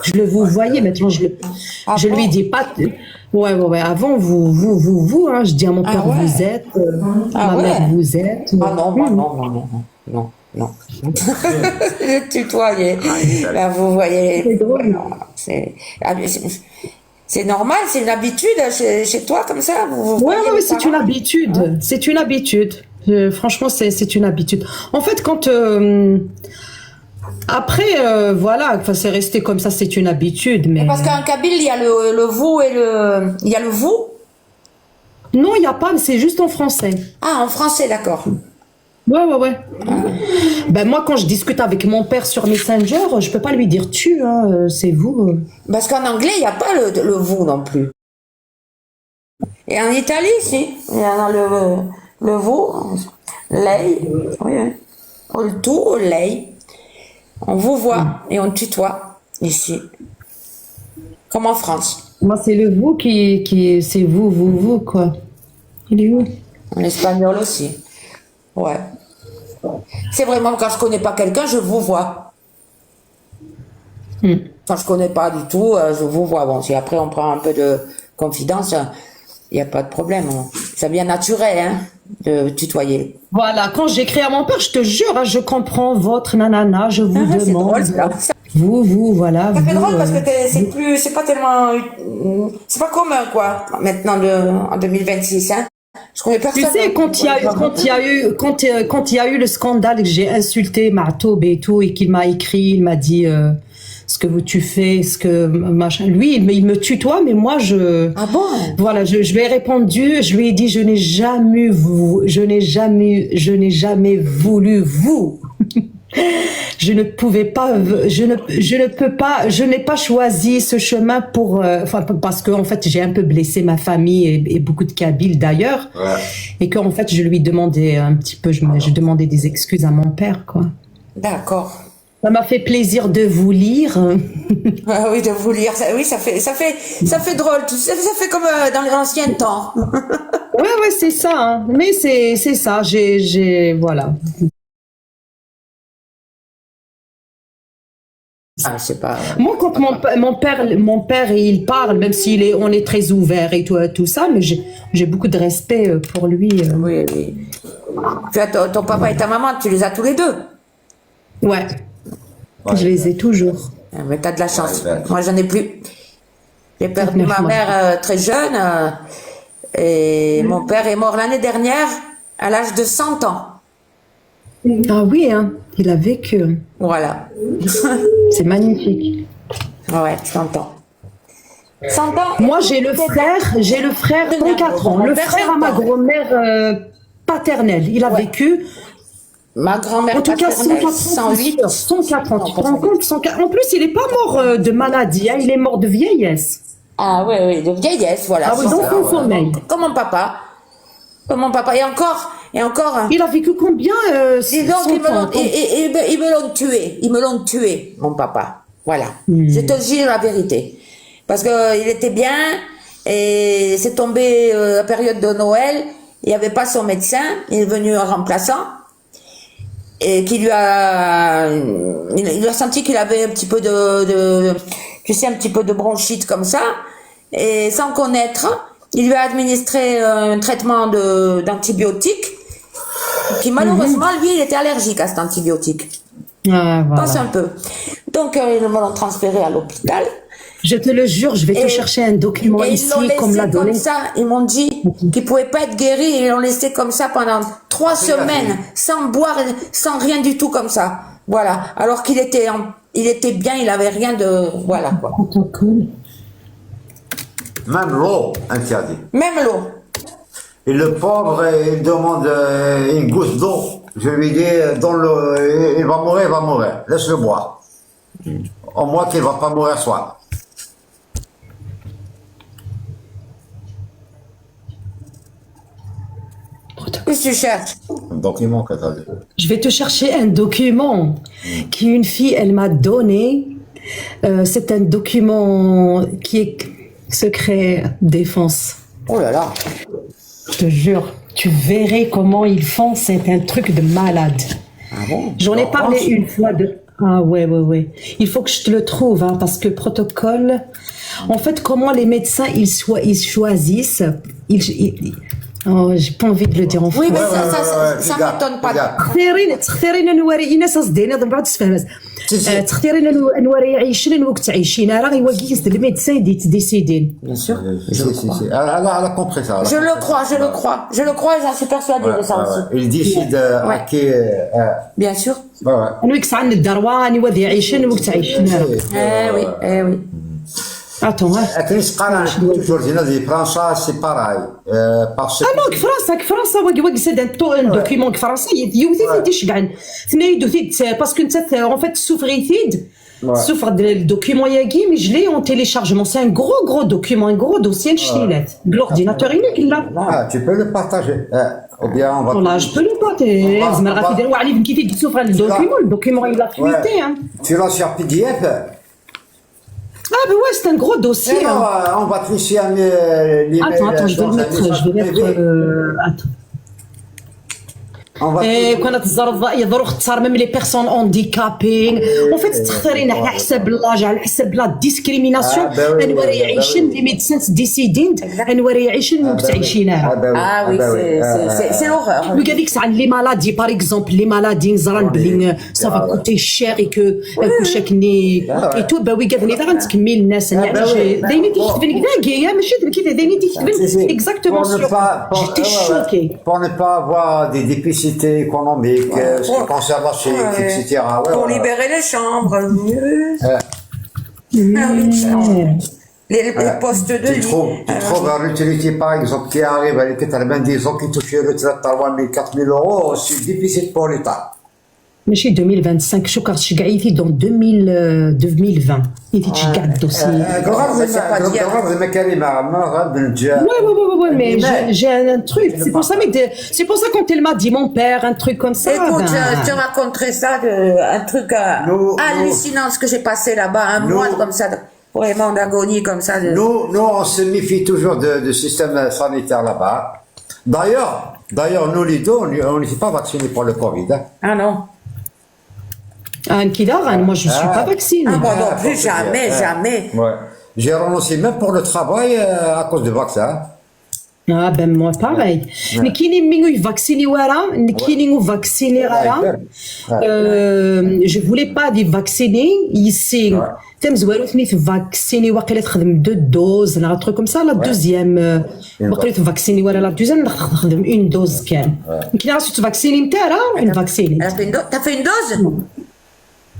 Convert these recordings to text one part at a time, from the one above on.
Je le vous voyais, maintenant Ah je lui bon? dis pas. Ouais. Avant, vous, hein, je dis à mon Ah père, vous ouais? êtes, Ah ma mère, ouais? vous êtes. Ah non, bah non, non, non, non, non, non. Je tutoyais. Là, vous voyez, C'est drôle. c'est ah, mais c'est normal, c'est une habitude chez toi comme ça, vous voyez Ouais, les c'est une parents? Ouais. habitude. C'est une habitude. Franchement, c'est une habitude. En fait, quand après, voilà, enfin, c'est resté comme ça, c'est une habitude, Et mais parce qu'en Kabyle, il y a le vous et il y a le vous. non, il n'y a pas, c'est juste en français. Ah, en français, d'accord. Ouais. Ben moi, quand je discute avec mon père sur Messenger, je peux pas lui dire tu, hein, c'est vous. Parce qu'en anglais, il n'y a pas le vous non plus. Et en Italie, si, il y a le vous, lei, oui, oui. O le tu, o lei. On vous voit et on tutoie ici, comme en France. Moi, c'est le vous c'est vous, quoi. Il est où? En espagnol aussi. Ouais. C'est vraiment quand je connais pas quelqu'un, je vous vois. Quand je connais pas du tout, je vous vois. Bon, si après on prend un peu de confidence, il n'y a pas de problème. Ça vient naturel, hein, de tutoyer. Voilà, quand j'écris à mon père, je te jure, hein, je comprends votre nanana, je vous C'est drôle, demande. ça. Vous, voilà, Ça fait vous. drôle parce que c'est pas tellement, c'est pas commun, quoi, maintenant, en 2026, hein. Je connais Tu personne. sais, quand il y a eu le scandale que j'ai insulté Ma'toub et tout, et qu'il m'a écrit, il m'a dit ce que tu fais, ce que machin. Lui, il me tutoie, mais moi, Ah bon? voilà, je lui ai répondu, je lui ai dit, je n'ai jamais voulu vous. Je ne pouvais pas, je ne peux pas, je n'ai pas choisi ce chemin pour, enfin, parce que en fait, j'ai un peu blessé ma famille et beaucoup de Kabyles d'ailleurs, et qu'en fait, je lui demandais un petit peu, je demandais des excuses à mon père, quoi. D'accord. Ça m'a fait plaisir de vous lire. Ah oui, de vous lire. Oui, ça fait drôle. Tu sais, ça fait comme dans les anciens temps. Ouais, c'est ça, hein. Mais c'est ça, voilà. Ah, c'est pas. Moi, quand mon père, il parle, même on est très ouvert et tout ça, mais j'ai beaucoup de respect pour lui. Oui, oui. Tu as ton papa et ta maman, tu les as tous les deux. Ouais, je les ai toujours. Ah, mais t'as de la chance. Moi, j'en ai plus. J'ai perdu ma Moi. mère très jeune et mon père est mort l'année dernière à l'âge de 100 ans. Ah oui, hein, il a vécu. Voilà. C'est magnifique. Ouais, 100 ans. 100 ans. Moi, j'ai le frère 104 ans. Le frère à ma grand-mère paternelle. Il a vécu. Ma grand-mère En tout cas, paternelle, 108. 104 ans. Non, Tu te pas rends 108. compte? 104. En plus, il n'est pas mort de maladie, hein, il est mort de vieillesse. Ah oui, oui, de vieillesse, voilà. Ah oui, c'est dans ça, son voilà. sommeil. Comme mon papa. Comme mon papa. Et encore. Il a vécu combien Dis donc, 100 ans. ils me l'ont tué. Ils me l'ont tué, mon papa. Voilà. Je te dis la vérité. Parce que il était bien et c'est tombé la période de Noël. Il n'y avait pas son médecin. Il est venu en remplaçant. Et il a senti qu'il avait un petit peu tu sais, un petit peu de bronchite comme ça. Et sans connaître, il lui a administré un traitement d'antibiotiques qui malheureusement, lui, il était allergique à cet antibiotique. Ah, Pense voilà. un peu. Donc, ils me l'ont transféré à l'hôpital. Je te le jure, je vais te chercher un document Et ils ici, l'ont laissé comme l'a donné. comme ça. Ils m'ont dit qu'il pouvait pas être guéri. Ils l'ont laissé comme ça pendant 3 semaines, sans boire, sans rien du tout comme ça. Voilà. Alors qu'il était, il était bien, il avait rien de, voilà quoi. Protocole. Même l'eau interdit. Même l'eau. Et le pauvre, il demande une gousse d'eau. Je lui dis, il va mourir. Laisse-le boire. Au moins qu'il va pas mourir soir. Qu'est-ce que tu cherches? Un document que t'as dit. Je vais te chercher un document qu'une fille, elle m'a donné. C'est un document qui est secret défense. Oh là là. Je te jure, tu verrais comment ils font. C'est un truc de malade. Ah bon? J'en ai parlé une fois de. Ah ouais. Il faut que je te le trouve, hein, parce que protocole. En fait, comment les médecins ils choisissent. Oh, j'ai pas envie de le dire en Oui, mais français. ça m'étonne pas. تختارين نوري ناس صدينا من بعد تفهم تختارين نوري يعيشين وقت تعيشين راه يواقيس الميدسان ديسيدين. Bien sûr. Elle a compris ça. Je le crois et j'en suis persuadée de ça aussi. Il décide à qui. Bien sûr. انا ويكس عن الدروان يودي يعيشين وقت تعيشين. Eh oui. Attends, hein. Toujours dit François, c'est pareil. Parce Ah non, كفرنسا واقي ان دوكيمون كفرنسا يوثي تيش كاع ثنايا دوثيت باسكو انت en fait سوفريتيد سوفر الدوكيمون ياكي مي جلي اون téléchargement c'est un gros document un gros dossier نشتيلات l'ordinateur ينك لا. Tu peux le partager. Ou bien on va. والله je peux le partager زعما غادي يديروا عليه كيف تسوفر الدوكيمون il a fuité hein. Tu l'as sur PDF. Ah ben ouais, c'est un gros dossier. Non, on va tricher l'email. Attends, je vais mettre. Attends. كنا يضروا اختار même les personnes handicapées. En fait تختارين على حسب لاج على حسب لا ديسكريميناسيون انوار يعيشين لي ميدسان ديسيدين انوار يعيشين وقت تعيشينها. Ah oui, c'est l'horreur. Le gars dit que c'est les maladies par exemple les maladies نزران بلي ça va coûter cher et que كل شيء كني et tout bah oui قال لي راه تكمل الناس يعني دايما تكتبن كذا ماشي كذا دايما تكتبن exactement j'étais choquée. Pour ne pas avoir des déficits économiques, conservation, etc. Pour libérer les chambres. Les postes de lit. Tu trouves un utilité par exemple qui arrive avec 90 ans qui touche le retraite à 3 000, 4 000 euros, c'est difficile pour l'État. ماشي 2025 شو كارت شقعي في دون 2020 يدي تشقع الدوسي. Ouais, mais j'ai un truc. C'est pour ça quand elle m'a dit mon père, un truc comme ça. Écoute, je te raconterai ça, un truc hallucinant ce que j'ai passé là-bas, un mois comme ça, vraiment d'agonie comme ça. Nous, on se méfie toujours du système sanitaire là-bas. D'ailleurs, nous les deux, on n'était pas vaccinés pour le Covid. Hein. Ah non. Moi je suis pas vaccinée. Ah bon, non plus, jamais. Ouais. J'ai renoncé même pour le travail à cause du vaccin. Ah ben moi pareil. Mais qui n'est pas vacciné voilà, qui n'est pas vacciné voilà. Je voulais pas dire vacciner ici. تم زوالوتني في فاكسيني واقيلا تخدم 2 دوز ولا truc comme ça la deuxième واقيلا فاكسيني ولا la deuxième نخدم une dose كان. يمكن راه تفاكسيني نتا راه une vacciné. T'as fait une dose?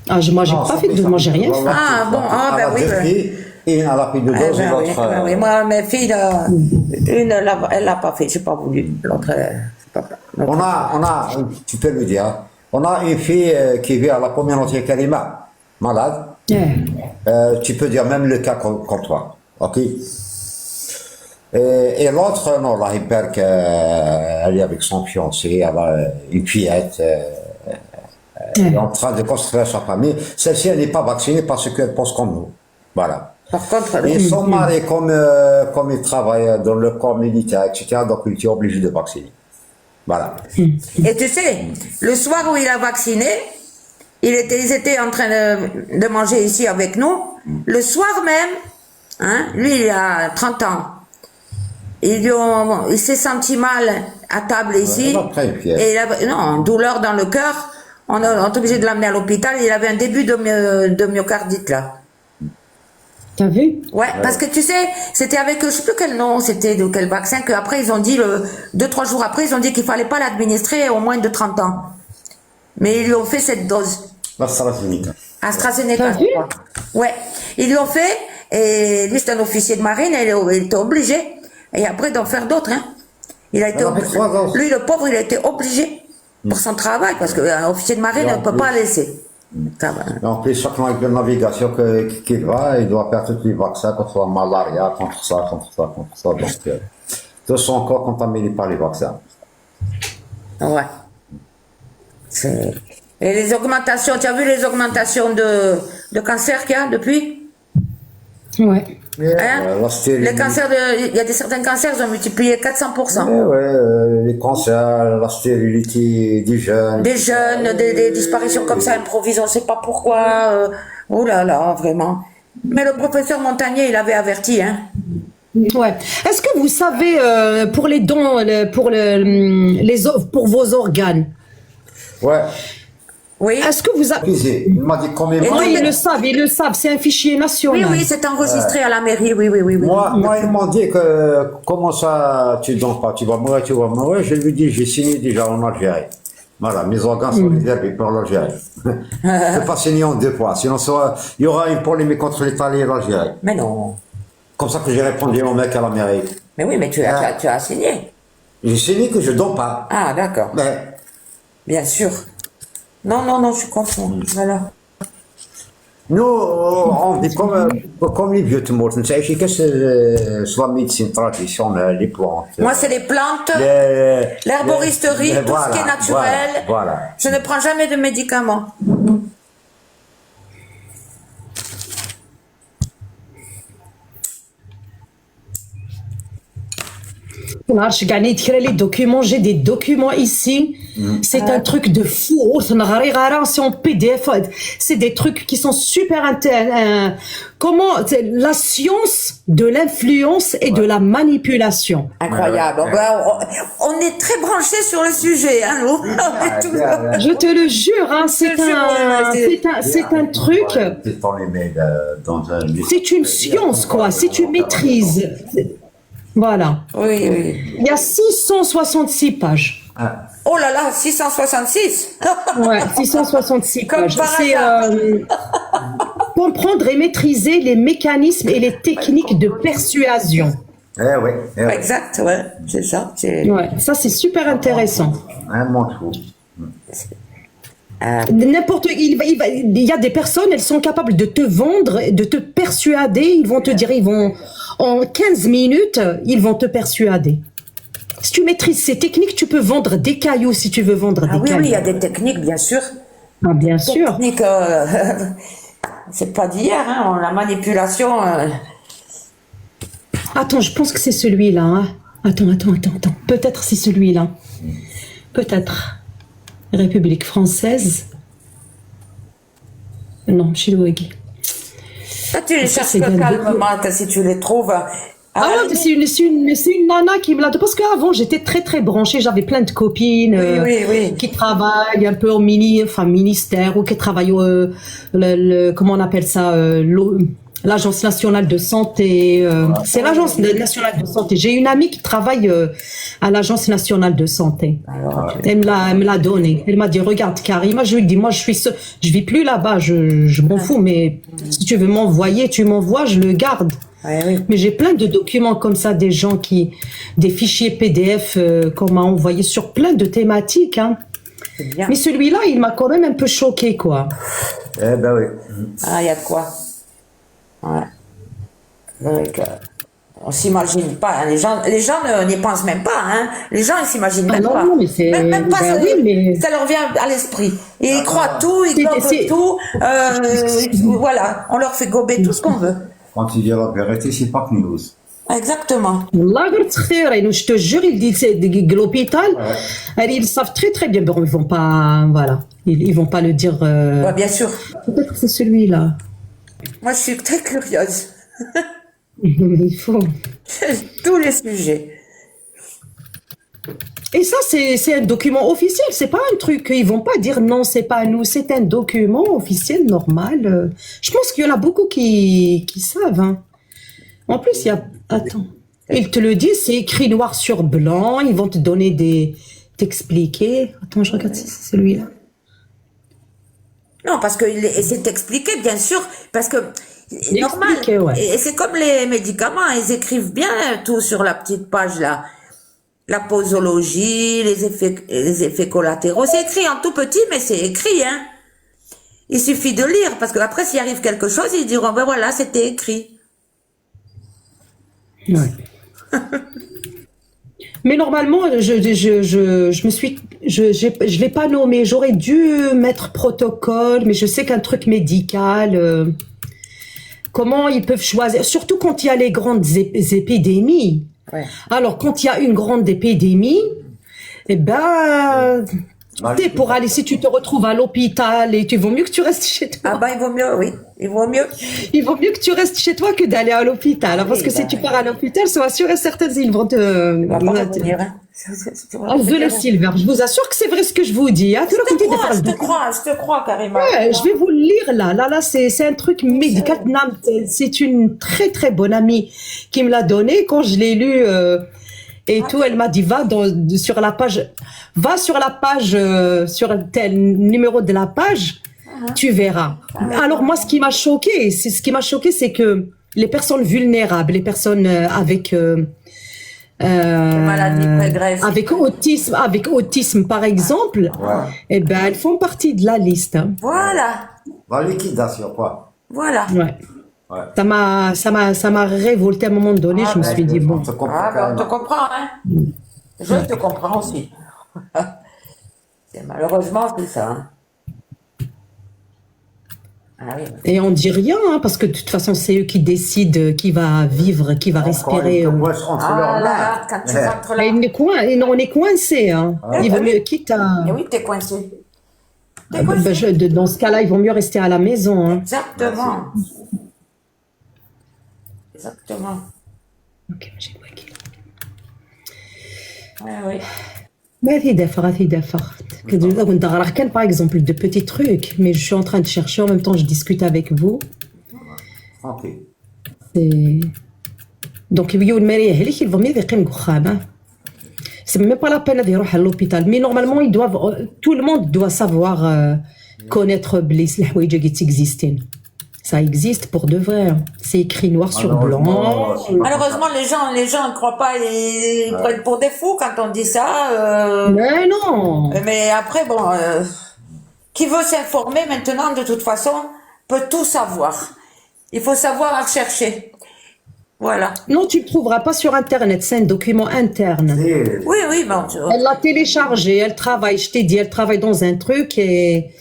Ah moi j'ai pas fait de moi j'ai rien fait. Ah bon, ben oui. Et elle a fait 2 doses et l'autre. Oui, moi mes filles une elle l'a pas fait, j'ai pas voulu. L'autre on a tu peux le dire. On a une fille qui vit à la communauté Kalima, malade. Tu peux dire même le cas comme toi, ok? Et l'autre, non, la hyper elle est avec son fiancé, elle a une fillette, elle est en train de construire sa famille. Celle-ci, elle n'est pas vaccinée parce qu'elle pense comme nous, voilà. Par contre, et son mari, comme il travaille dans le corps militaire, etc., donc il était obligé de vacciner, voilà. Et tu sais, le soir où il a vacciné, ils étaient en train de manger ici avec nous. Le soir même, hein, lui il a 30 ans. Il s'est senti mal à table ici. Et il avait, non, douleur dans le cœur. On est obligé de l'amener à l'hôpital. Il avait un début de myocardite là. T'as vu? Ouais, parce que tu sais, c'était avec, je sais plus quel nom, c'était de quel vaccin, qu'après ils ont dit, 2-3 jours après, ils ont dit qu'il fallait pas l'administrer au moins de 30 ans. Mais ils lui ont fait cette dose. AstraZeneca, je crois. Ouais. Ils lui ont fait, et lui c'est un officier de marine, et il était obligé, et après d'en faire d'autres, hein. Il a été lui le pauvre, il a été obligé pour son travail, parce qu'un officier de marine ne peut pas laisser. En plus, chaque mois de navigation qu'il va, il doit faire tous les vaccins contre la malaria, contre ça. Donc, tous sont encore contaminés par les vaccins. Ouais. Et les augmentations, tu as vu les augmentations de cancer qu'il y a depuis? Ouais. Hein? La stérilité. Les cancers, il y a certains cancers, ils ont multiplié 400%. Les cancers, la stérilité des jeunes. Des jeunes, des disparitions comme ça improvisées, on ne sait pas pourquoi. Oh là là, vraiment. Mais le professeur Montagnier, il avait averti, hein. Ouais. Est-ce que vous savez pour les dons, pour vos organes, Ouais. Oui. est-ce que vous avez... Il m'a dit combien Et moi, Oui, ils le savent, c'est un fichier Oui, national. oui, c'est enregistré à la mairie, oui. moi, ils m'ont dit que comment ça, tu donnes pas, tu vas mourir. Je lui dis, j'ai signé déjà en Algérie. Voilà, mes organes sont réservés pour l'Algérie. Je ne peux pas signer en 2 fois, sinon il y aura une polémique entre l'Italie et l'Algérie. Mais non. Comme ça que j'ai répondu au mec à la mairie. Mais oui, mais tu as signé. J'ai signé que je donne pas. Ah, d'accord. Mais Bien sûr. Non, je confonds. Voilà. nous, on dit comme les vieux morts, tu sais, c'est soit médecine traditionnelle, les plantes. Moi, c'est les plantes, l'herboristerie, tout ce qui est naturel. Voilà. Je ne prends jamais de médicaments. Je gagne les documents, j'ai des documents ici. C'est un truc de fou. C'est en PDF. C'est des trucs qui sont super intéressants. Comment la science de l'influence et de la manipulation. Incroyable. On est très branchés sur le sujet, hein, nous. Je te le jure, hein, c'est un truc. C'est une science, quoi. Si tu maîtrises. Voilà. Oui. Il y a 666 pages. Oh là là, 666. Ouais, 666 Comme pages. par C'est hasard. comprendre et maîtriser les mécanismes et les techniques de persuasion. Oui. Exact, ouais, c'est ça. Ouais, ça c'est super intéressant. Mon trou. Il y a des personnes, elles sont capables de te vendre, de te persuader. Ils vont te dire, en 15 minutes, ils vont te persuader. Si tu maîtrises ces techniques, tu peux vendre des cailloux si tu veux vendre des cailloux. Oui, il y a des techniques, bien sûr. Ah, bien sûr. Techniques, c'est pas d'hier, hein, la manipulation. Attends, je pense que c'est celui-là. Hein. Attends. Peut-être c'est celui-là. Peut-être. République française. Non, Chilouagui. Ça, tu les cherches que calmement, que si tu les trouves. Ouais, c'est une nana qui me l'a dit. Parce qu'avant, j'étais très, très branchée. J'avais plein de copines Oui. qui travaillent un peu au ministère ou qui travaillent comment on appelle ça, l'Agence nationale de santé. C'est l'Agence nationale de santé. J'ai une amie qui travaille à l'Agence nationale de santé. Elle me l'a donné. Elle m'a dit, regarde, Karima, je lui dis, moi, je vis plus là-bas, je m'en fous, mais si tu veux m'envoyer, tu m'envoies, je le garde. Oui. Mais j'ai plein de documents comme ça, des fichiers PDF qu'on m'a envoyés sur plein de thématiques. Hein. C'est bien. Mais celui-là, il m'a quand même un peu choqué, quoi. Eh ben oui. Ah, il y a de quoi. Ouais. Donc, on s'imagine pas. Hein. Les gens n'y pensent même pas. Hein. Les gens, ils s'imaginent même pas. Non, mais c'est... Même pas, ben oui, ça leur vient à l'esprit. Ils croient tout, ils globent tout. Voilà, on leur fait gober tout ce qu'on veut. Quand il dit la vérité, c'est pas que news. Exactement. Je te jure, ils disent de l'hôpital, ils savent très très bien. Bon, ils vont pas, voilà, ils vont pas le dire. Ouais, bien sûr. Peut-être que c'est celui-là. Moi, je suis très curieuse. Il faut. Tous les sujets. Et ça, c'est un document officiel. C'est pas un truc. Ils vont pas dire non, c'est pas nous. C'est un document officiel normal. Je pense qu'il y en a beaucoup qui savent. Hein. En plus, il y a. Attends. Ils te le disent, c'est écrit noir sur blanc. Ils vont te donner t'expliquer. Attends, je regarde si c'est celui-là. Non, parce que c'est expliqué, bien sûr, parce que c'est normal. Ouais. Et c'est comme les médicaments, ils écrivent bien tout sur la petite page là. La posologie, les effets collatéraux, c'est écrit en tout petit, mais c'est écrit, hein. Il suffit de lire, parce que après, s'il arrive quelque chose, ils diront, ben voilà, c'était écrit. Ouais. Mais normalement, je l'ai pas nommé. J'aurais dû mettre protocole, mais je sais qu'un truc médical, comment ils peuvent choisir, surtout quand il y a les grandes épidémies. Ouais. Alors, quand il y a une grande épidémie, eh ben, t'es pour aller, si tu te retrouves à l'hôpital et il vaut mieux que tu restes chez toi. Ah ben, il vaut mieux, oui. Il vaut mieux. Il vaut mieux que tu restes chez toi que d'aller à l'hôpital. Hein, parce que si tu pars à l'hôpital, sois sûr et certain, ils vont te... Il va pas revenir, hein. Le Silver, je vous assure que c'est vrai ce que je vous dis. Hein. Je te crois, carrément. Ouais, je vais vous le lire là. Là, c'est un truc médical. C'est une très très bonne amie qui me l'a donné quand je l'ai lu et tout. Elle m'a dit sur la page, sur tel numéro de la page, tu verras. Alors moi, ce qui m'a choqué, c'est que les personnes vulnérables, les personnes avec maladie prégresse. avec autisme par exemple, eh ben elles font partie de la liste. Hein. Voilà. La liquidation, quoi. Voilà. Ouais. Ouais. Ça m'a révolté à un moment donné. Je me suis dit bon. On te comprend Ah, ben, on carrément. te comprend, hein. Je te comprends aussi. Malheureusement, c'est ça. Hein. Ah oui. Et on dit rien hein, parce que de toute façon c'est eux qui décident qui va vivre, qui va respirer. Encore, ils te voient entre leurs Ah là mains. là, quand tu rentres là. Et on est coincé. Hein. Il vaut mieux quitte à. Eh oui, t'es coincé. Dans ce cas-là, il vaut mieux rester à la maison. Hein. Exactement. Exactement. Ok, j'ai compris. Oui, oui. Mais par exemple de petits trucs, mais je suis en train de chercher en même temps je discute avec vous. Tranquille. Donc il vaut mieux c'est même pas la peine d'aller à l'hôpital, mais normalement tout le monde doit savoir connaître les حوايج qui existent. Ça existe pour de vrai. C'est écrit noir sur blanc. Malheureusement, les gens ne croient pas, ils prennent pour des fous quand on dit ça. Mais non. Mais après, bon, qui veut s'informer maintenant, de toute façon, peut tout savoir. Il faut savoir à chercher. Voilà. Non, tu ne le trouveras pas sur Internet, c'est un document interne. Oui, oui, bon. Elle l'a téléchargé, elle travaille, je t'ai dit, elle travaille dans un truc et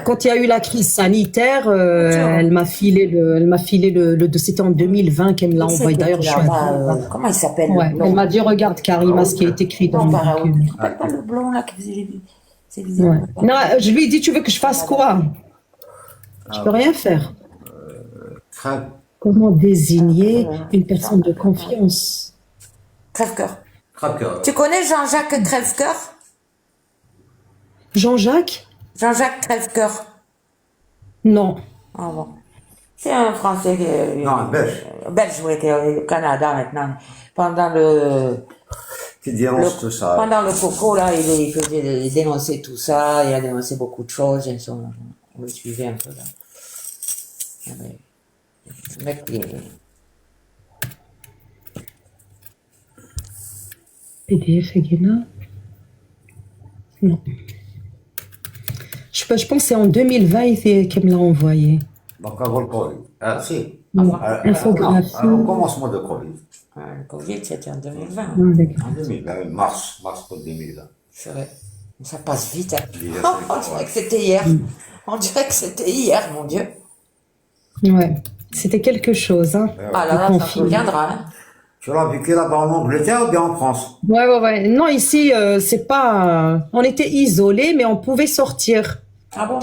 quand il y a eu la crise sanitaire, elle m'a filé le c'était en 2020 qu'elle me l'a envoyé. D'ailleurs, je suis comment il s'appelle? Ouais, elle m'a dit, regarde Karima, ce qui est écrit dans le document. Pas le blond là qui faisait les Ouais. Non, je lui ai dit, tu veux que je fasse quoi? Je peux rien faire. Comment désigner une personne de confiance? Crève-cœur. Crève-cœur. Tu connais Jean-Jacques Crève-cœur? Jean-Jacques? Jean-Jacques Crève-cœur. Non. Ah bon. C'est un Français Non, un Belge. Belge, oui, qui est au Canada maintenant. Pendant le... Qui dénonce tout ça. Pendant le coco, là, il dénonçait tout ça, il a dénoncé beaucoup de choses, on le suivait un peu, là. Le mec, PDF Guéna? Non. Je pense que c'est en 2020 qu'elle me l'a envoyé. Donc avant le Covid. Ah, si. Infographie. Au commencement de Covid. le Covid, c'était en 2020. Ah, d'accord. En 2020, mars 2020. C'est vrai. Ça passe vite, hein. Déjà, On dirait que c'était hier. On dirait que c'était hier, mon Dieu. Ouais. C'était quelque chose, hein. Ah là là, ça reviendra, hein. Tu l'as vécu là-bas en Angleterre ou bien en France? Ouais. Non, ici, c'est pas. On était isolés, mais on pouvait sortir. Ah bon?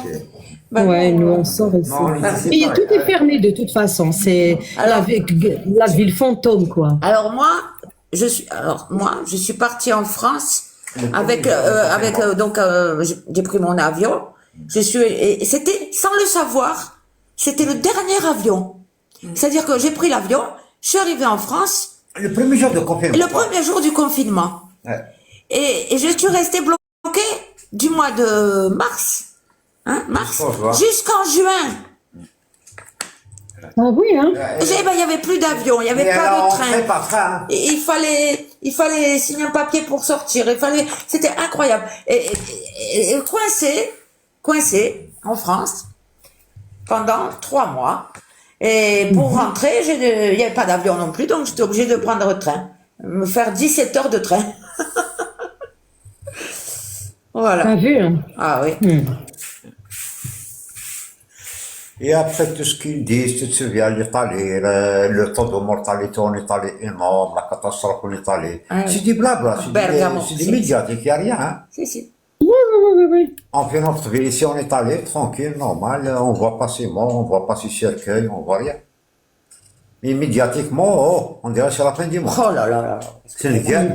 Ben ouais, nous on sort ici. Non, Et tout est fermé de toute façon. C'est la ville fantôme, quoi. Alors moi, je suis partie en France j'ai pris mon avion. Et c'était, sans le savoir, c'était le dernier avion. C'est-à-dire que j'ai pris l'avion, je suis arrivée en France. Le premier jour de confinement. Le premier jour du confinement. Ouais. Et je suis restée bloquée du mois de mars. Jusqu'en juin. Ah oui, hein. Il y avait plus d'avion, il y avait pas de train. Par train. Et il fallait signer un papier pour sortir. C'était incroyable. Et coincé en France pendant 3 mois. Et pour rentrer, il n'y avait pas d'avion non plus, donc j'étais obligée de prendre le train. Me faire 17 heures de train. Voilà. T'as vu, hein. Ah oui. Et après tout ce qu'ils disent, tu te souviens, l'Italie, le taux de mortalité en Italie énorme, la catastrophe en Italie. Ah oui. C'est du blabla, Bergamo, c'est des si. médiatiques, il n'y a rien, hein. Si. Oui, oui, oui, oui. On fait notre vie ici en Italie, tranquille, normal, on voit pas ces morts, on voit pas ces cercueils, on voit rien. Mais médiatiquement, oh, on dirait que c'est la fin du monde. Oh là là là. C'est une guerre.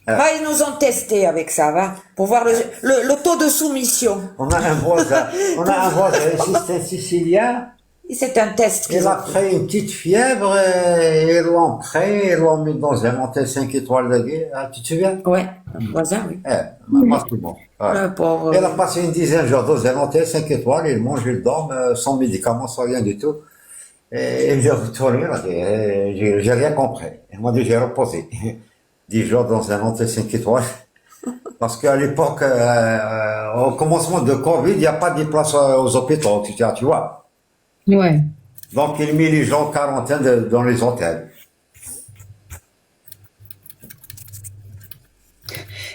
Va, ils nous ont testé avec ça, va, pour voir le taux de soumission. On a un voisin ici, c'est un Sicilien. Et c'est un test qu'ils Il a ont fait. pris une petite fièvre, et ils l'ont pris, ils l'ont mis dans un hôtel 5 étoiles de guerre. Ah, tu te souviens? Ouais, un voisin, oui. Pas tout le monde. Ouais. Le pauvre. Il a passé une dizaine de jours dans un hôtel 5 étoiles, il mange, il dort, sans médicaments, sans rien du tout. Et j'ai retourné, il a dit, j'ai rien compris. Il m'a dit, j'ai reposé. 10 jours dans un hôtel 5 étoiles. Parce qu'à l'époque, au commencement de Covid, il n'y a pas de place aux hôpitaux, tu vois. Ouais. Donc, il met les gens en quarantaine dans les hôtels.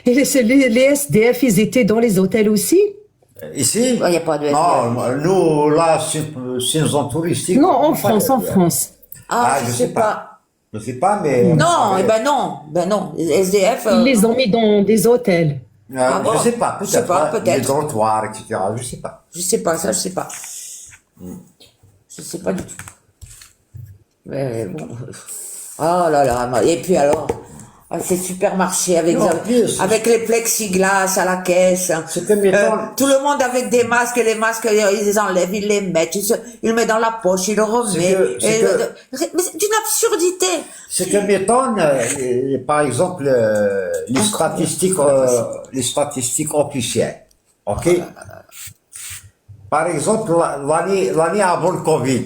Et les SDF, ils étaient dans les hôtels aussi? Ici? Il n'y a pas de Non, nous, là, c'est une zone touristique. Non, en France, en France. Ah, Ah, je sais pas. Je sais pas, mais... Non, ben non. Les SDF. Ils les ont mis dans des hôtels. Ah bon? Je sais pas, Je sais pas, peut-être. peut-être. Les dortoirs, etc. Je sais pas. Je sais pas, ça, je sais pas. Je sais pas du tout. Mais bon. Oh là là. Et puis alors, ces supermarchés avec les plexiglas à la caisse. C'est comme étant... Tout le monde avec des masques, les masques, ils les enlèvent, ils les mettent, ils le mettent dans la poche, ils le remettent. Mais c'est une absurdité. Ce qui m'étonne, par exemple, les statistiques officielles. OK? Par exemple, l'année avant le Covid,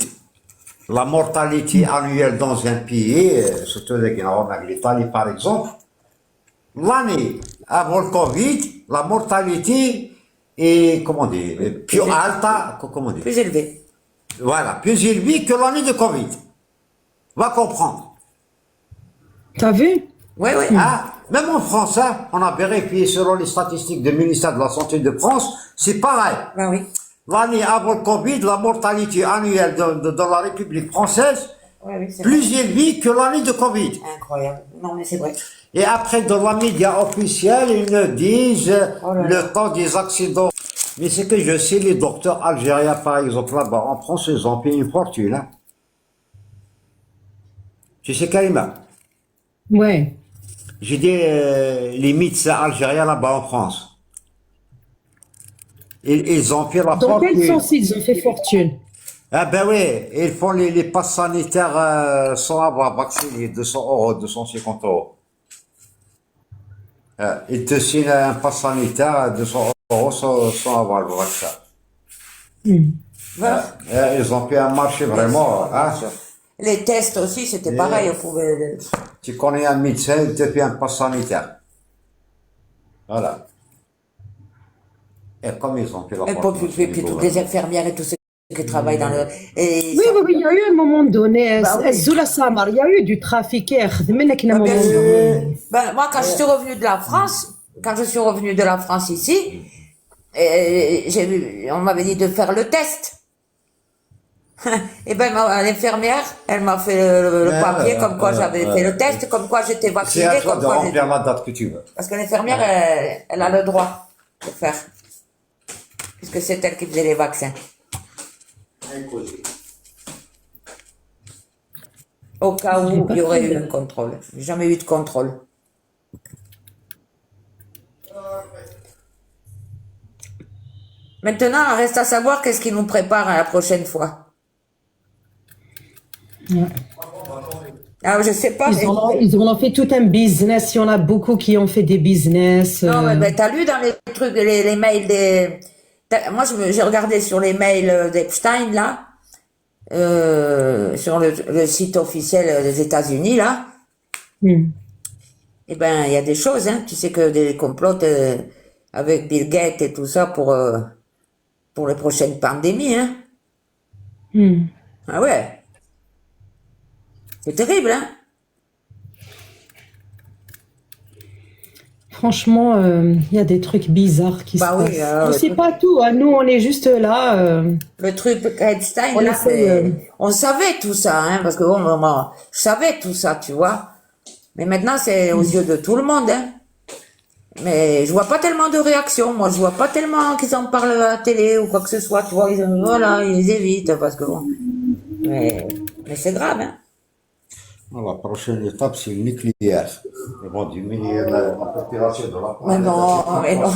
la mortalité annuelle dans un pays, surtout l'Italie par exemple, l'année avant le Covid, la mortalité est, comment dire, plus alta, comment dire? Plus élevé. Voilà, plus élevée que l'année de Covid. Va comprendre. T'as vu? Oui. Ah, même en France, hein, on a vérifié selon les statistiques du ministère de la Santé de France, c'est pareil. Ben oui. L'année avant le Covid, la mortalité annuelle de la République française, Oui, c'est plus élevée que l'année de Covid. incroyable. Non, mais c'est vrai. Et après, dans la média officielle, ils nous disent Oh là là. le temps des accidents. Mais c'est que je sais, les docteurs algériens, par exemple, là-bas, en France, ils ont payé une fortune. Hein. Tu sais, Karima? Ouais. J'ai dit les médecins algériens là-bas en France. Ils ont fait la Dans quel fortune. sens ils ont fait fortune? Ah ben oui, ils font les passes sanitaires sans avoir vacciné, 200 euros, 250 euros. Ils te signent un pass sanitaire à 200 euros sans avoir le vaccin. Voilà. Ils ont fait un marché vraiment. Hein. Les tests aussi, c'était pareil. On pouvait... Tu connais un médecin, il te fait un pass sanitaire. Voilà. Et comme ils ont fait la Et fortune, puis toutes les infirmières et tous ceux qui travaillent dans le... Et Oui, il y a eu un moment donné, Bah oui. Zoula Samar, il y a eu du trafic. bien sûr. Ben, moi, quand je suis revenue de la France, ici, on m'avait dit de faire le test. Et ben, l'infirmière, elle m'a fait le papier comme quoi j'avais fait le test, comme quoi j'étais C'est vaccinée, à toi comme de quoi remplir la date que tu veux. parce que l'infirmière, elle a le droit de faire. Puisque c'est elle qui faisait les vaccins. Au cas où il y aurait eu un contrôle. J'ai jamais eu de contrôle. Maintenant, reste à savoir qu'est-ce qui nous prépare à la prochaine fois. Ah, je sais pas. Ils en ont fait tout un business. Il y en a beaucoup qui ont fait des business. Non, mais t'as lu dans les trucs, les mails des... Moi, j'ai regardé sur les mails d'Epstein, là, sur le site officiel des États-Unis, là. Eh ben, il y a des choses, hein. Tu sais que des complots avec Bill Gates et tout ça pour les prochaines pandémies, hein. Ah ouais. C'est terrible, hein. franchement, il y a des trucs bizarres qui se Bah oui, passent. Je sais pas tout, hein. Nous, on est juste là. le truc Einstein, On là, essaie, on savait tout ça, hein, parce que bon, moi, je savais tout ça, tu vois. Mais maintenant, c'est aux yeux de tout le monde, hein. Mais je vois pas tellement de réactions. Moi, je vois pas tellement qu'ils en parlent à la télé ou quoi que ce soit, tu vois. Voilà, ils évitent parce que bon. Mais c'est grave, hein. La prochaine étape, c'est le nucléaire. Ils vont diminuer la population de la Mais planète. non, mais non.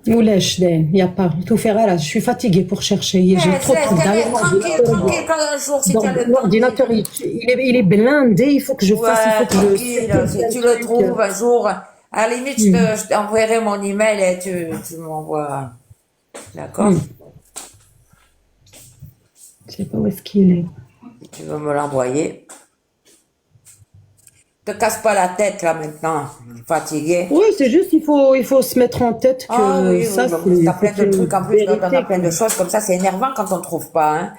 Oulèche, il n'y a pas. Tout faire là. Je suis fatiguée pour chercher. J'ai trop de trucs. D'ailleurs, Tranquille, tranquille, quand un jour, si tu as le temps. l'ordinateur, il est blindé. Il faut que je fasse. Il Ouais, faut que je. tranquille, si tu le trouves un jour, à la limite, je t'enverrai mon email et tu m'envoies. D'accord? Je sais pas où est-ce qu'il est. Tu veux me l'envoyer? Te casse pas la tête, là, maintenant. Fatigué. Oui, c'est juste, il faut se mettre en tête que Ah oui, ça, oui, t'as plein de trucs, en plus, vérité, quand on a plein de choses comme ça, c'est énervant quand on trouve pas, hein.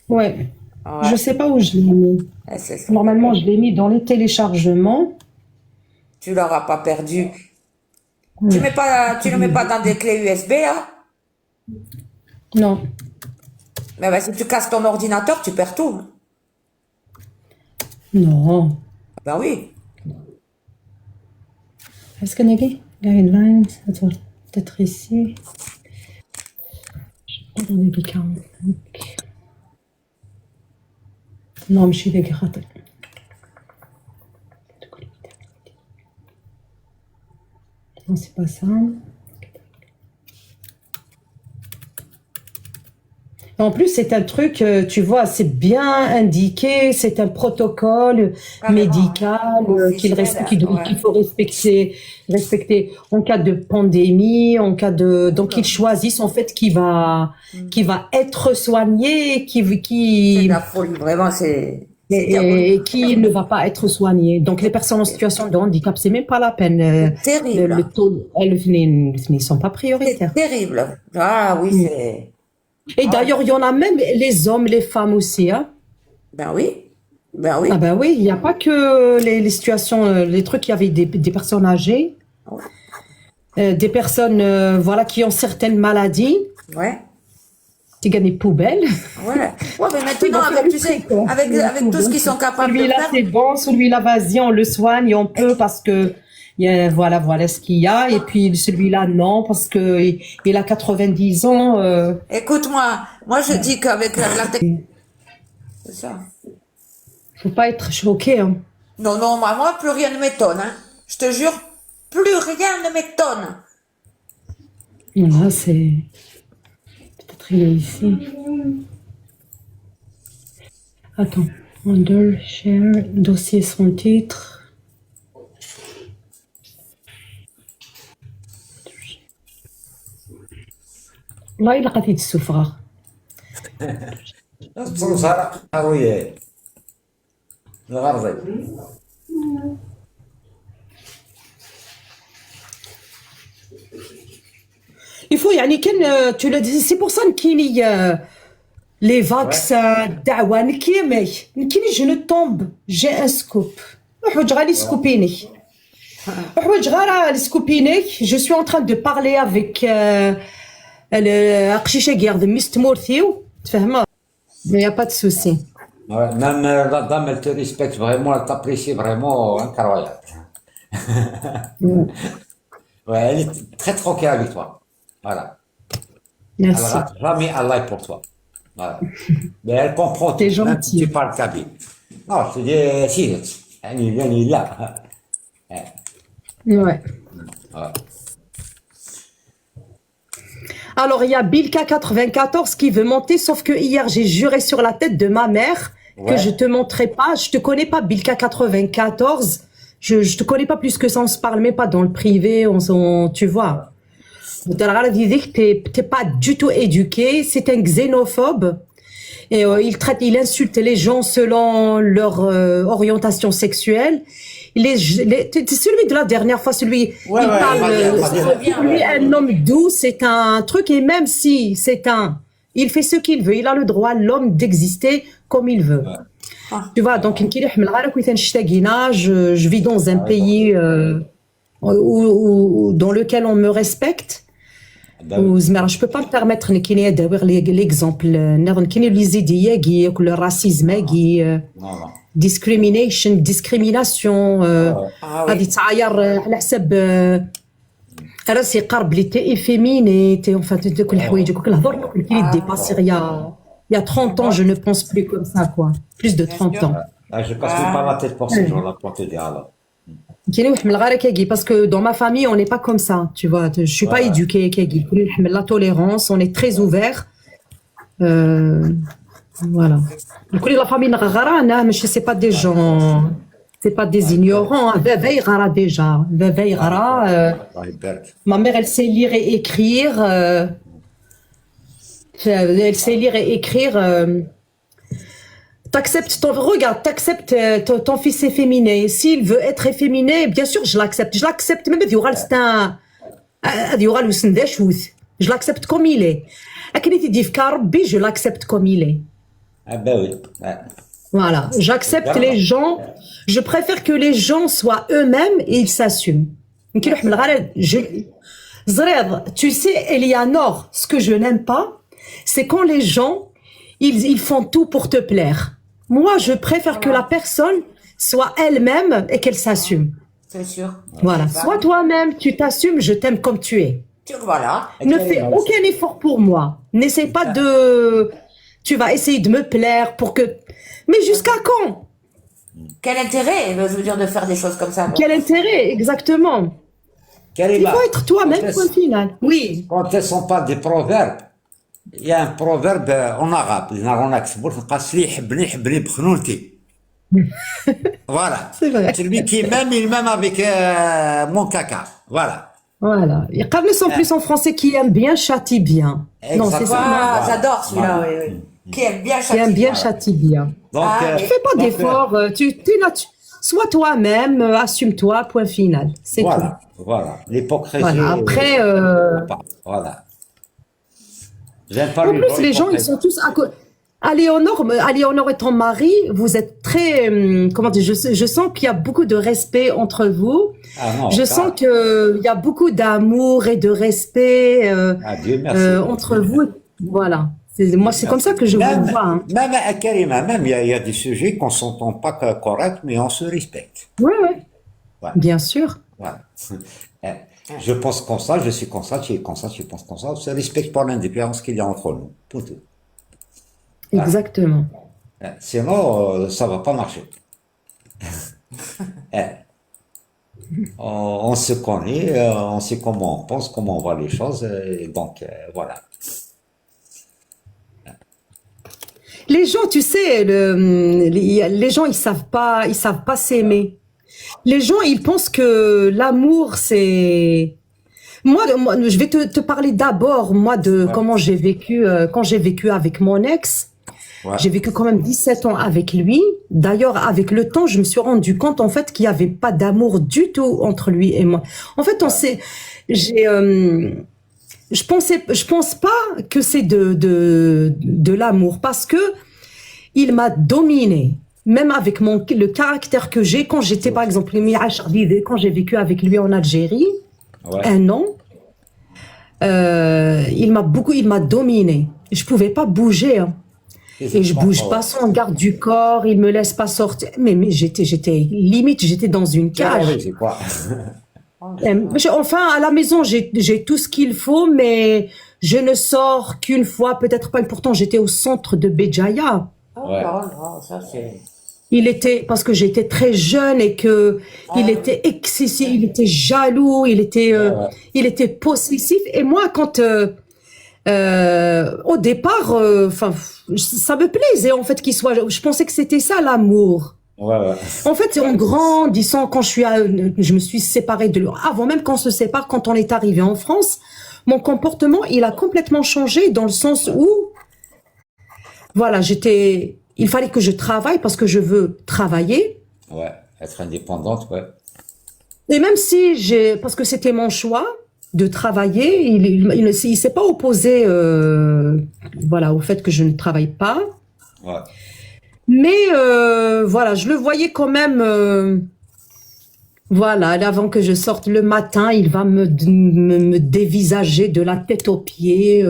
Ouais. Ouais. Je sais pas où je l'ai mis. Ouais, c'est ça. Normalement, je l'ai mis dans les téléchargements. Tu l'auras pas perdu. Tu le mets pas dans des clés USB, là? Non. Mais ben, si tu casses ton ordinateur, tu perds tout. Non. Ben oui. Est-ce qu'on est gay? Guidelines. Attends, peut-être ici. Je sais pas dans les 45. Non, mais je suis dégradée. Non, c'est pas ça. En plus, c'est un truc, tu vois, c'est bien indiqué, c'est un protocole médical qu'il faut respecter en cas de pandémie, en cas de, donc ils choisissent en fait qui va être soigné, C'est de la folie, vraiment, c'est diabolique. et qui ne va pas être soigné. Donc les personnes en situation de handicap, c'est même pas la peine. C'est terrible. Le taux, ils sont pas prioritaires. C'est terrible. Ah oui, c'est... Et d'ailleurs, il y en a même les hommes, les femmes aussi. Hein. Ben oui. Ben oui. Ah ben oui, il n'y a pas que les situations, les trucs, il y avait des personnes âgées, des personnes voilà, qui ont certaines maladies. Ouais. Tu gagnes des poubelles. Ouais. Ouais, mais maintenant, avec, tu sais, avec tout ce qu'ils sont capables de Celui-là, faire. c'est bon, celui-là, vas-y, on le soigne, on peut parce que voilà ce qu'il y a. Et puis celui-là, non, parce que il a 90 ans. Écoute-moi, moi je dis qu'avec la technologie... C'est ça. Faut pas être choqué. Hein. Non, moi, plus rien ne m'étonne. Hein. Je te jure, plus rien ne m'étonne. Là, c'est... Peut-être il est ici. Attends. Under, share, dossier sans titre. Là, il a raté de souffrir. Il faut, يعني كان tu le dis, c'est pour ça qu'il y a les vaccins, دعوة نكيمي نكيني je ne tombe, j'ai un scoop. حوايج غير سكوبيني. حوايج غير سكوبيني. Je suis en train de parler avec القشيشة قيرد ميست مورثيو تفهمها. Il n'y a pas de souci. Ouais, même la dame, elle te respecte vraiment, elle t'apprécie vraiment, incroyable. Ouais, elle est très tranquille avec toi. Voilà. Merci. Elle rate jamais un like pour toi. Voilà. Mais elle comprend tout, T'es même gentil. si tu parles kabyle. Non, je te dis, si, elle est là. Ouais. Ouais. Alors, il y a Bilka 94 qui veut monter, sauf que hier, j'ai juré sur la tête de ma mère que je te montrerai pas. Je te connais pas, Bilka 94. Je te connais pas plus que ça, on se parle même pas dans le privé, tu vois. T'es pas du tout éduqué, c'est un xénophobe. Et il insulte les gens selon leur orientation sexuelle. C'est celui de la dernière fois, celui, Ouais, il ouais, parle, Madeleine. lui, un homme doux, c'est un truc, et même si il fait ce qu'il veut, il a le droit, l'homme, d'exister comme il veut. Tu vois, donc, je vis dans un pays dans lequel on me respecte. Je peux pas me permettre d'avoir l'exemple, le racisme, discrimination, هذه تعاير على حساب راسي قرب لي تي efféminé, enfin كل الحوايج كل الهضر اللي dépassé il y a 30 ans, je ne pense plus comme ça, quoi. Plus de 30 ans. Je passe pas la tête pour ces gens-là, pour te dire alors. Parce que dans ma famille, on n'est pas comme ça, tu vois. Je suis pas éduquée, la tolérance, on est très ouvert. Voilà. La famille, c'est pas des gens, c'est pas des ignorants. Déjà. Ma mère, elle sait lire et écrire. Elle sait lire et écrire. Regarde, t'acceptes ton fils efféminé. S'il veut être efféminé, bien sûr, je l'accepte. Je l'accepte même je l'accepte comme il est. Je l'accepte comme il est. Ah ben oui. Voilà, j'accepte les gens. Je préfère que les gens soient eux-mêmes et ils s'assument. Tu sais, Eleanor, ce que je n'aime pas, c'est quand les gens, ils font tout pour te plaire. Moi, je préfère que la personne soit elle-même et qu'elle s'assume. C'est sûr. Voilà. Sois toi-même, tu t'assumes, je t'aime comme tu es. Voilà. Ne fais aucun effort pour moi. N'essaie pas de... Tu vas essayer de me plaire pour que... Mais jusqu'à quand? Quel intérêt, je veux dire, de faire des choses comme ça? Quel intérêt, exactement. Il faut être toi-même, point final. Oui. Quand elles ne sont pas des proverbes, il y a un proverbe en arabe. Voilà. C'est vrai. Celui qui m'aime, il m'aime avec mon caca. Voilà. Voilà. Il y a quand même plus en français qui aime bien, châtie bien. Non, c'est ça. Ah, j'adore celui-là, oui. Qui aime bien, châtie bien. Qui aime bien, châtie bien. Donc, ne fais pas d'efforts. Sois toi-même, assume-toi, point final. C'est voilà. Voilà. L'hypocrisie. Voilà. Après. Voilà. En plus, les gens, ils sont tous à côté. Aléonore et ton mari, vous êtes très, comment dire, je sens qu'il y a beaucoup de respect entre vous. Ah non, je sens qu'il y a beaucoup d'amour et de respect Dieu merci. entre vous. Voilà. Moi, c'est comme ça que je vous vois. Hein. Même à Karima, il y a des sujets qu'on ne s'entend pas correct, mais on se respecte. Oui, oui. Voilà. Bien sûr. Voilà. Je pense comme ça, je suis comme ça, tu es comme ça, tu penses comme ça. On se respecte par l'indépendance qu'il y a entre nous. Tout. Voilà. Exactement. Sinon, ça ne va pas marcher. On se connaît, on sait comment on pense, comment on voit les choses, et donc voilà. Les gens, tu sais, les gens, ils savent pas s'aimer. Les gens, ils pensent que l'amour, c'est... Moi, je vais te parler d'abord, moi, de comment j'ai vécu, quand j'ai vécu avec mon ex. Ouais. J'ai vécu quand même 17 ans avec lui. D'ailleurs, avec le temps, je me suis rendu compte, en fait, qu'il n'y avait pas d'amour du tout entre lui et moi. En fait, je pense pas que c'est de l'amour, parce que il m'a dominé. Même avec le caractère que j'ai, quand j'étais, par exemple, quand j'ai vécu avec lui en Algérie, 1 an, il m'a dominé. Je pouvais pas bouger, hein. Et je bouge pas son garde du corps, il me laisse pas sortir. Mais j'étais limite, j'étais dans une cage. Enfin, à la maison, j'ai tout ce qu'il faut, mais je ne sors qu'une fois, peut-être pas. Pourtant, j'étais au centre de Béjaïa. Ça c'est... Il était, parce que j'étais très jeune et que il était excessif, il était jaloux, il était possessif. Et moi, quand au départ, ça me plaisait en fait qu'il soit. Je pensais que c'était ça l'amour. En fait, en grandissant, quand je me suis séparée de lui, avant même qu'on se sépare, quand on est arrivé en France, mon comportement, il a complètement changé dans le sens où, voilà, il fallait que je travaille parce que je veux travailler. Être indépendante, ouais. Et même si parce que c'était mon choix de travailler, il s'est pas opposé, voilà, au fait que je ne travaille pas. Ouais. Mais voilà, je le voyais quand même. Voilà, avant que je sorte le matin, il va me dévisager de la tête aux pieds.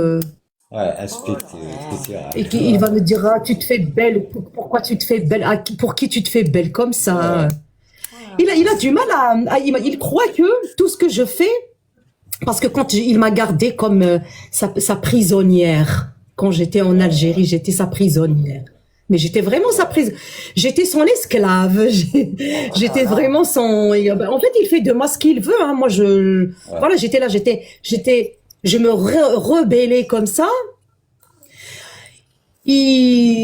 Ouais, inspecter, etc. Et il va me dire, ah, tu te fais belle, pourquoi tu te fais belle, pour qui tu te fais belle comme ça. Il a du mal il croit que tout ce que je fais, parce que quand il m'a gardée comme sa prisonnière, quand j'étais en Algérie, j'étais sa prisonnière. Mais j'étais vraiment sa prisonnière. J'étais son esclave. J'étais vraiment son. En fait, il fait de moi ce qu'il veut. Hein. Moi, voilà, j'étais là, je me rebellais comme ça.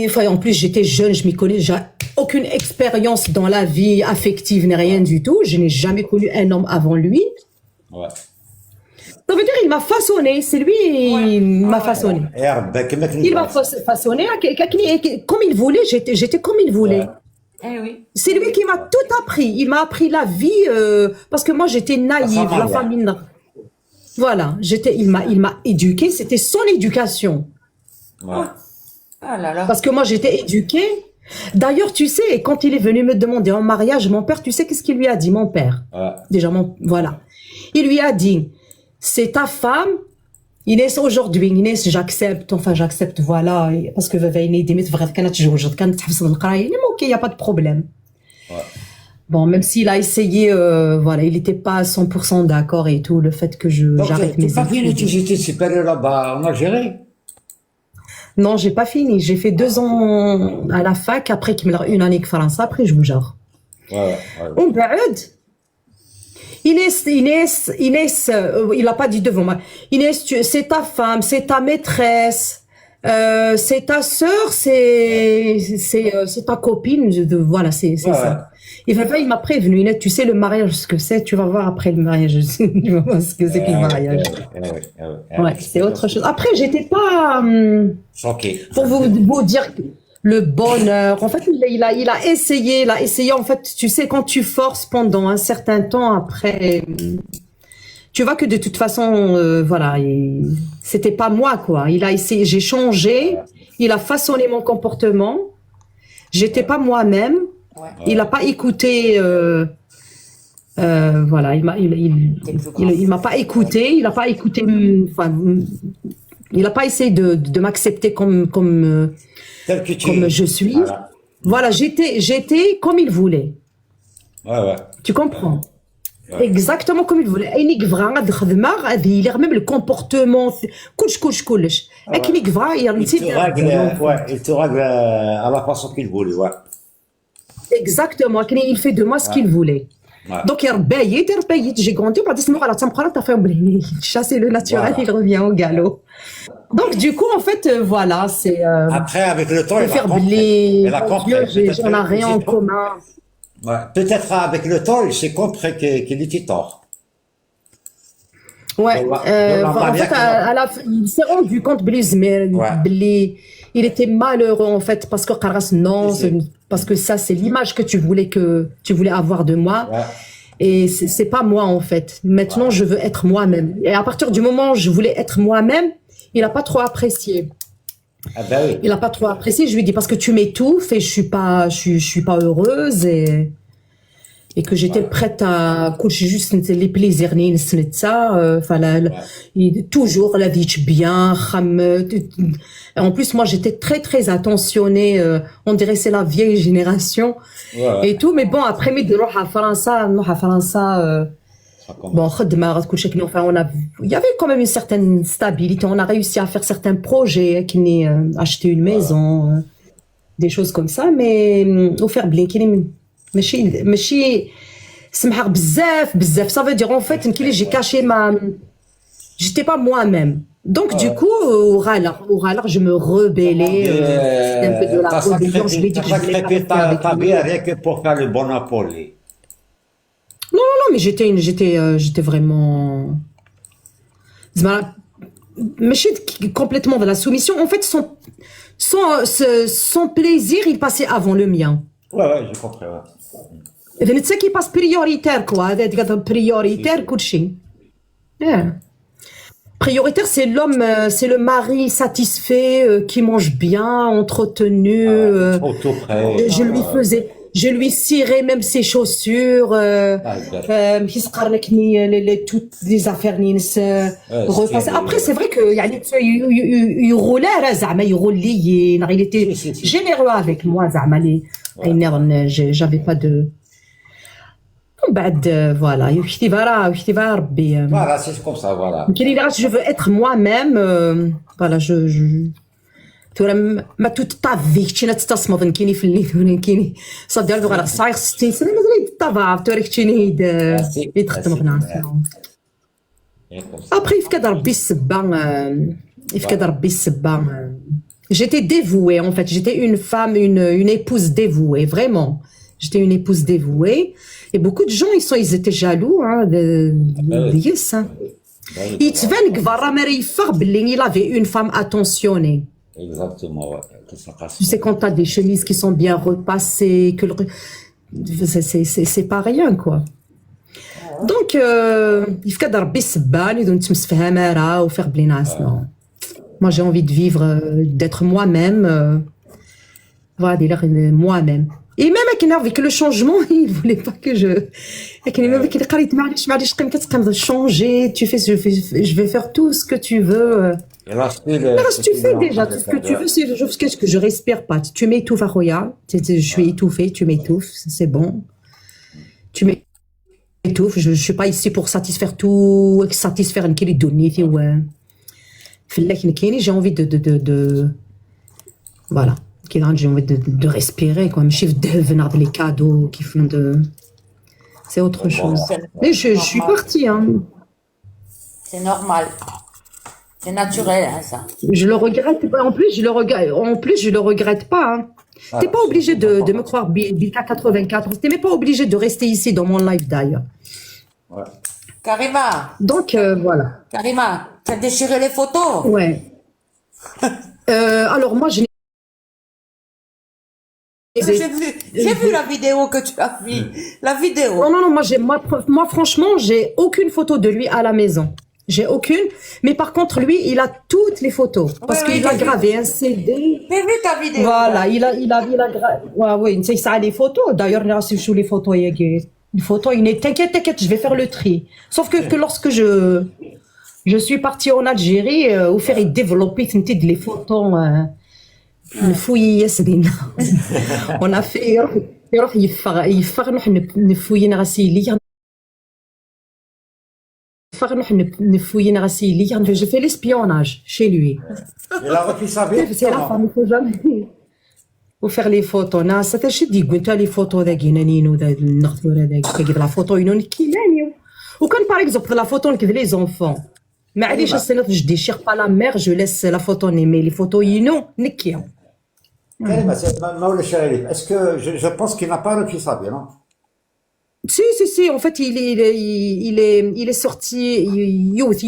Enfin, en plus, j'étais jeune, je m'y connais, j'ai aucune expérience dans la vie affective, ni rien du tout. Je n'ai jamais connu un homme avant lui. Ouais. Ça veut dire il m'a façonné, c'est lui, il m'a façonné. Il m'a façonné, comme il voulait, j'étais comme il voulait. Eh oui. C'est lui qui m'a tout appris. Il m'a appris la vie, parce que moi j'étais naïve, la famille. Voilà, il m'a éduquée, c'était son éducation. Ouais. Ah là là. Parce que moi j'étais éduquée. D'ailleurs, tu sais, quand il est venu me demander en mariage, mon père, tu sais qu'est-ce qu'il lui a dit, mon père? Ouais. Déjà, voilà. Il lui a dit, c'est ta femme, Inès, aujourd'hui, Inès, j'accepte, voilà, parce que il n'y a pas de problème. Ouais. Bon, même s'il a essayé, voilà, il n'était pas à 100% d'accord et tout, le fait que j'arrête mes études. Tu étais supérieur là-bas en Algérie? Non, j'ai pas fini. J'ai fait 2 ans à la fac, après une année que France, après je vous jure. Ouais. On بعد Inès, il a pas dit devant moi. Inès, c'est ta femme, c'est ta maîtresse, c'est ta sœur, c'est ta copine. Voilà, c'est ça. Il m'a prévenu. Inès, tu sais le mariage, ce que c'est. Tu vas voir après le mariage. Tu vas voir ce que c'est que le mariage. Ouais, c'est autre chose. Après, j'étais pas. Choqué. Pour vous dire le bonheur. En fait, il a essayé. En fait, tu sais, quand tu forces pendant un certain temps, après, tu vois que de toute façon, voilà, c'était pas moi, quoi. Il a essayé, j'ai changé. Il a façonné mon comportement. J'étais pas moi-même. Ouais. Il n'a pas écouté. Voilà, il m'a pas écouté. Il n'a pas écouté. Enfin, il n'a pas essayé de m'accepter comme je suis. Voilà, j'étais comme il voulait. Ouais. Tu comprends? Exactement comme il voulait. Il a même le comportement. Il te règle à la façon qu'il voulait, ouais. Exactement, il fait de moi ce qu'il voulait. Ouais. Donc, j'ai grandi, chasser le naturel, il revient au galop. Donc, du coup, en fait, voilà, c'est. Après, avec le temps, il a compris. On n'a rien en commun. Ouais. Peut-être avec le temps, il s'est compris qu'il était tort. Ouais, en fait, il s'est rendu compte, il était malheureux, en fait, parce que parce que ça, c'est l'image que tu voulais avoir de moi. Ouais. Et c'est pas moi, en fait. Maintenant, je veux être moi-même. Et à partir du moment où je voulais être moi-même, il a pas trop apprécié. Ah ben oui. Il a pas trop apprécié. Je lui ai dit, parce que tu m'étouffes et je suis pas heureuse et que j'étais prête à coucher juste les plaisirs, toujours la vie bien. En plus, moi, j'étais très, très attentionnée. On dirait c'est la vieille génération et tout. Mais bon, après, il y avait quand même une certaine stabilité. On a réussi à faire certains projets, acheter une maison, des choses comme ça. Mais au faire ماشي سمحك بزاف ça veut dire en fait j'ai caché j'étais pas moi-même donc du coup au râlard je me rebellais un peu de la rébellion je lui ai dit que je voulais pas avec pour faire le bon Napoli. non mais j'étais vraiment ماشي complètement dans la soumission en fait son plaisir il passait avant le mien. Ouais, j'ai compris, ouais. بنت qui passe prioritaire quoi هذا prioritaire كلشي. Prioritaire, c'est l'homme, c'est le mari satisfait, qui mange bien, entretenu. Tout près. Je lui cirais même ses chaussures. يسقر لكني toutes les affaires نينس repasser. Après, c'est vrai que يعني يغولها زعما يغولي. Il était généreux avec moi زعما لي. J'avais pas de. بعد فوالا يكتبها ربي. Voilà, c'est comme ça, voilà. Je veux être moi-même. Voilà, ترى ما تطافيك تشينا تتصمد كيني في الليل كيني صدق غير صاير 60 سنه مازال يتطافى توري تشيني يتخدم غنا. Après يفكد ربي السبه j'étais dévouée en fait, j'étais une femme, une épouse dévouée, vraiment. J'étais une épouse dévouée et beaucoup de gens ils étaient jaloux de yes. يتبان كبر ما يفخ باللي il avait une femme attentionnée. Exactement, ouais. Tu sais, quand tu as des chemises qui sont bien repassées, que c'est pas rien, quoi. Donc, il faut que ربي السبان يدون تمسفها مارا وفير بلي ناس. Non. Moi, j'ai envie de vivre, d'être moi-même. Voilà, moi-même. Et même avec le changement, il voulait pas que je. Même avec les قريت معليش قيم كتقيم changer, tu fais je vais faire tout ce que tu veux. Tu fais déjà tout ce que tu veux, c'est juste que je respire pas. Tu m'étouffes à Roya, je suis étouffée, tu m'étouffes, c'est bon. Tu m'étouffes, je suis pas ici pour satisfaire une qui donner ou j'ai envie de voilà, j'ai envie de respirer quoi, je de venir les cadeaux qui font de c'est autre chose. Mais je suis partie hein. C'est normal. C'est naturel, hein, ça. Je le regrette pas. En plus, je le regrette pas. Hein. T'es pas obligé de me croire Bilka 84. T'es même pas obligé de rester ici dans mon live d'ailleurs. Ouais. Karima. Donc voilà. Karima, tu as déchiré les photos. Ouais. Alors moi je. J'ai vu la vidéo que tu as mis. La vidéo. Non, moi franchement, j'ai aucune photo de lui à la maison. J'ai aucune, mais par contre lui, il a toutes les photos parce qu'il a gravé un CD. J'ai vu ta vidéo. Voilà, il a gravé. Ouais, oui, ça a les photos. D'ailleurs, les photos, une photo, t'inquiète, je vais faire le tri. Sauf que lorsque je suis partie en Algérie, où faire développer les photos, fouiller, on a fait, il fouiller je fais l'espionnage chez lui. Il a repris sa vie. C'est la femme, il faut jamais. Ou faire les photos. Non, c'est un dit قلت les photos داكينانين ودا النخت ولا داك كيجيب la photo ينون كيلاني. Ou quand par exemple la photo avec les enfants. معليش السنة je déchire pas la mère, je laisse la photo mais les photos ينون نكيهم. Karima, est-ce que je pense qu'il n'a pas repris sa vie, non? Si, en fait, il est sorti youth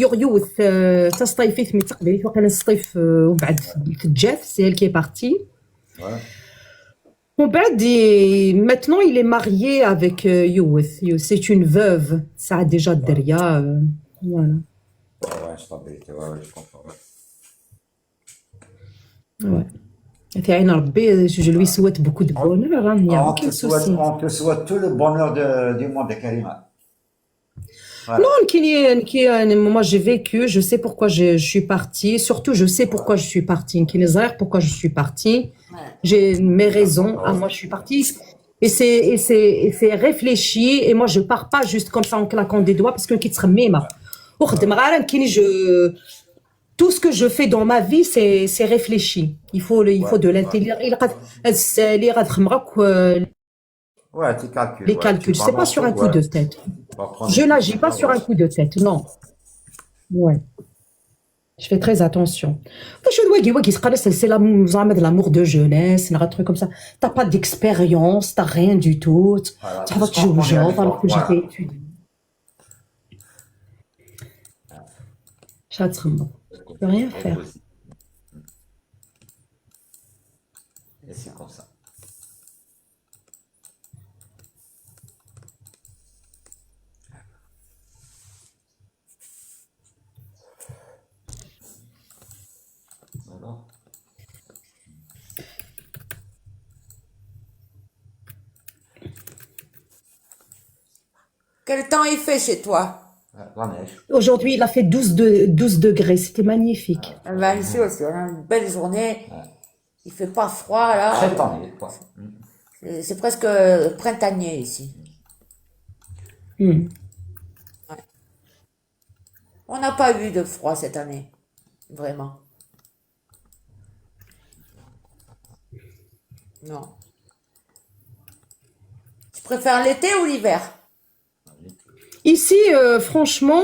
تصطيفيت من تقبيل وكان نصطيف وبعد في الجاف c'est elle qui est partie. Ouais. وبعد maintenant il est marié avec youth, c'est une veuve, ça a déjà derrière voilà. Ouais, stabilité, ouais, je comprends. Ouais. Je lui souhaite beaucoup de bonheur, hein, il n'y a aucun souci. On te souhaite tout le bonheur du monde de Karima. Voilà. Non, moi j'ai vécu, je sais pourquoi je suis partie, surtout je sais pourquoi je suis partie. Pourquoi je suis partie, j'ai mes raisons, moi je suis partie. Et c'est réfléchi, et moi je pars pas juste comme ça en claquant des doigts, parce que tout ce que je fais dans ma vie, c'est réfléchi. Il faut de l'intelligence. Ouais, tu calcules. Les calculs, c'est pas sur un coup de tête. Je n'agis pas sur un coup de tête, non. Ouais. Je fais très attention. C'est l'amour de jeunesse, un truc comme ça. T'as pas d'expérience, t'as rien du tout. Tu vas te jouer alors que j'étais étudiante. Je peux rien faire. Et c'est comme ça. Quel temps il fait chez toi? La neige. Aujourd'hui, il a fait 12 degrés. C'était magnifique. Eh ben, ici aussi, on a une belle journée. Il fait pas froid, là. Très tendu, quoi. C'est presque printanier ici. Hmm. On n'a pas eu de froid cette année. Vraiment. Non. Tu préfères l'été ou l'hiver? Ici, franchement,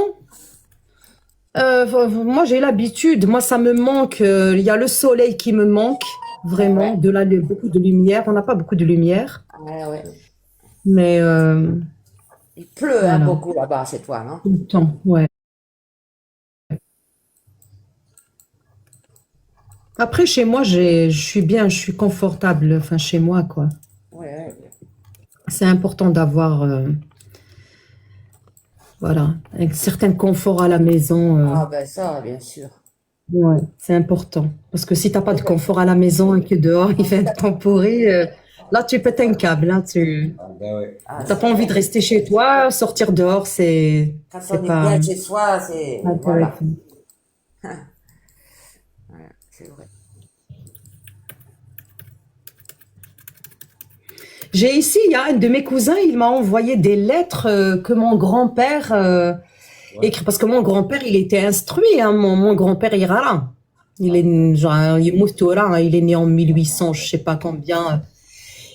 moi j'ai l'habitude. Moi, ça me manque. Il y a le soleil qui me manque vraiment. Ouais. Beaucoup de lumière. On n'a pas beaucoup de lumière, Ouais, ouais. mais Il pleut hein, voilà, beaucoup là-bas chez toi, non? tout le temps. Ouais. Après, chez moi, je suis bien, je suis confortable. Enfin, chez moi, quoi. Ouais, ouais. C'est important d'avoir, voilà, un certain confort à la maison. Ah ben ça, bien sûr. Ouais, c'est important. Parce que si t'as pas de confort à la maison et que dehors il fait un temps pourri, là tu pètes un câble. Hein, tu Ah, ben oui. Ah, t'as pas envie de rester chez toi, sortir dehors, quand c'est on est pas bien chez soi, c'est... Voilà. intéressant. Ouais, c'est vrai. J'ai ici, il y a un de mes cousins, il m'a envoyé des lettres que mon grand-père Ouais. écrit. Parce que mon grand-père, il était instruit. Hein, mon grand-père Irara. Il est genre, il est Moutoura, hein, il est né en 1800, je sais pas combien.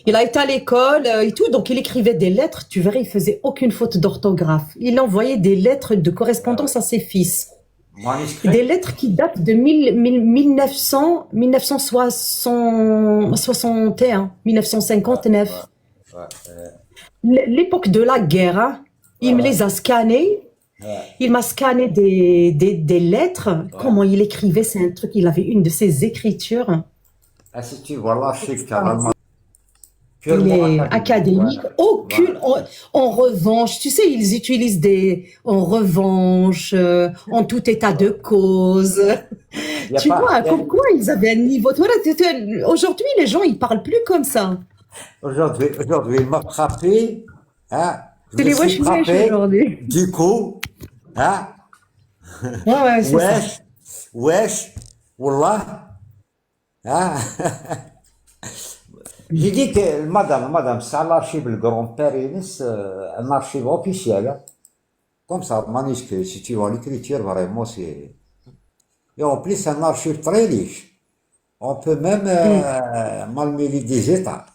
Il a été à l'école et tout, donc il écrivait des lettres. Tu verrais, il faisait aucune faute d'orthographe. Il envoyait des lettres de correspondance à ses fils. Manuscrit. Des lettres qui datent de 1900, 1961, 1959. Ouais. L'époque de la guerre, hein. Il me Ouais. les a scannés. Ouais. Il m'a scanné des lettres. Comment il écrivait, c'est un truc. Il avait une de ses écritures. Ah, si tu vois là, je suis carrément Il purement est académique. académique. Voilà. Aucune. Voilà. En revanche, tu sais, ils utilisent des en revanche, en tout état de cause. Il y a Tu pas, vois, il y a- comme quoi ils avaient un niveau. Voilà, aujourd'hui, les gens, ils parlent plus comme ça. Aujourd'hui, il m'a frappé, hein, je C'est me les suis wesh wesh frappé, aujourd'hui. du coup, hein, Ouais, c'est ça. wesh, wallah, hein. J'ai dit que, madame, c'est un archive, le grand-père Inès, un archive officiel, hein. Comme ça, manuscrit, si tu vois l'écriture, vraiment, c'est... Et en plus, c'est un archive très riche. On peut même malmêler des États.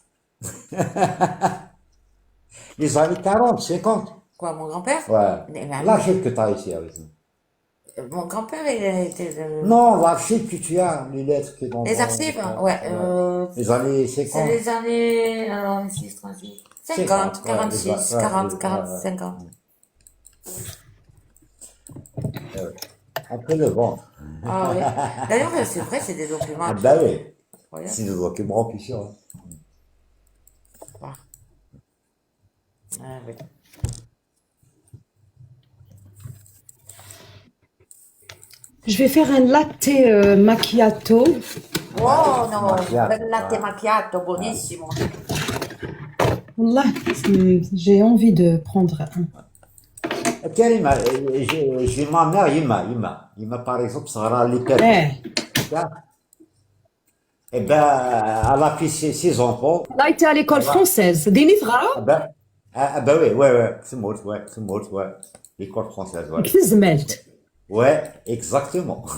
Les années 40, 50. Quoi, mon grand-père? Ouais. Mais là, L'archive que tu as ici avec nous. mon grand-père, il a été... Non, l'archive que tu as, les lettres qui Les archives, ouais. Les années C'est 50. les années... Alors, 6, 38... 50, 46, 40, 40, 50. On peut le vendre. Ah oui. D'ailleurs, c'est vrai, c'est des documents. Ah ben oui. Incroyables. C'est des documents officiels. Hein. Ah, oui. Je vais faire un latte macchiato. Oh no, Macchiato, bel latte macchiato, buonissimo. Là, j'ai envie de prendre un. Et tiens, j'ai ma mère, Ima, par exemple, ça sera l'hyper. Eh, Eh ben, elle a fait ses enfants. là, était à l'école française. Des livres, Ben oui, ouais, c'est mort, ouais. L'école française, ouais. كتزملت. Ouais, exactement.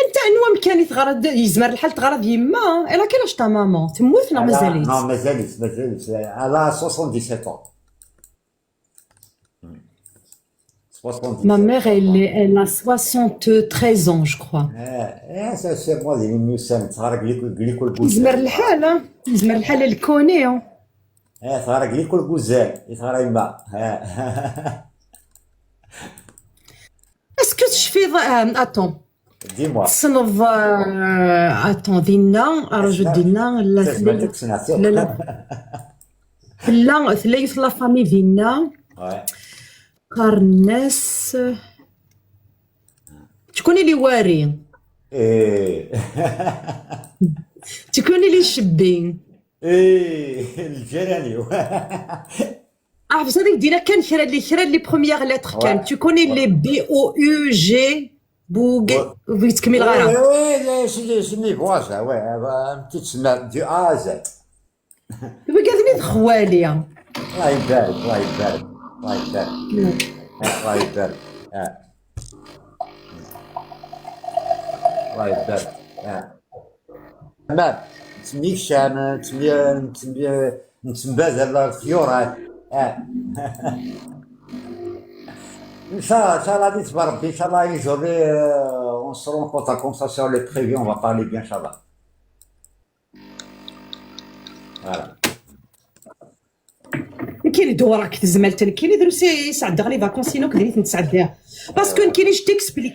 انت انواع كان يتغرد يزمر الحال تغرد يما الا كايناش تا ماما تموت ولا مازاليت Non, mais elle a 77 ans. 77. Ma mère elle a 73 ans je crois. c'est moi, les Moussem, l'école يزمر Gouzel. الحال يزمر الحال الكوني. l'école Gouzel, Ima. Est-ce que je fais attends Dis-moi. تصنف attends دينا رجل دينا لا سمعتك سمعتك. لا ثلاث لا فامي دينا Ouais. قرناس شكون اللي واري Et... شكون اللي شبين الجيراني. Ah, vous savez, دينا كان خير لي premières lettres كان. Tu connais les BOUG بوغ وتكمل غيرها. Oui, c'est mes voisins, ouais, un petit semaine du A à Z. قاعدين خوالي. الله يبارك الله يبارك الله يبارك الله يبارك الله يبارك تمام تسميك شام نتبادل الخيورات ان شاء الله ديت بربي ان شاء الله un jour on se rencontre comme ça sur les prévus on va parler bien inchallah voilà. كاين دورك تزملت كاين يديروا سعد غلي فاكونسينو كديت نتسعدها باسكو كاين تيكسبليك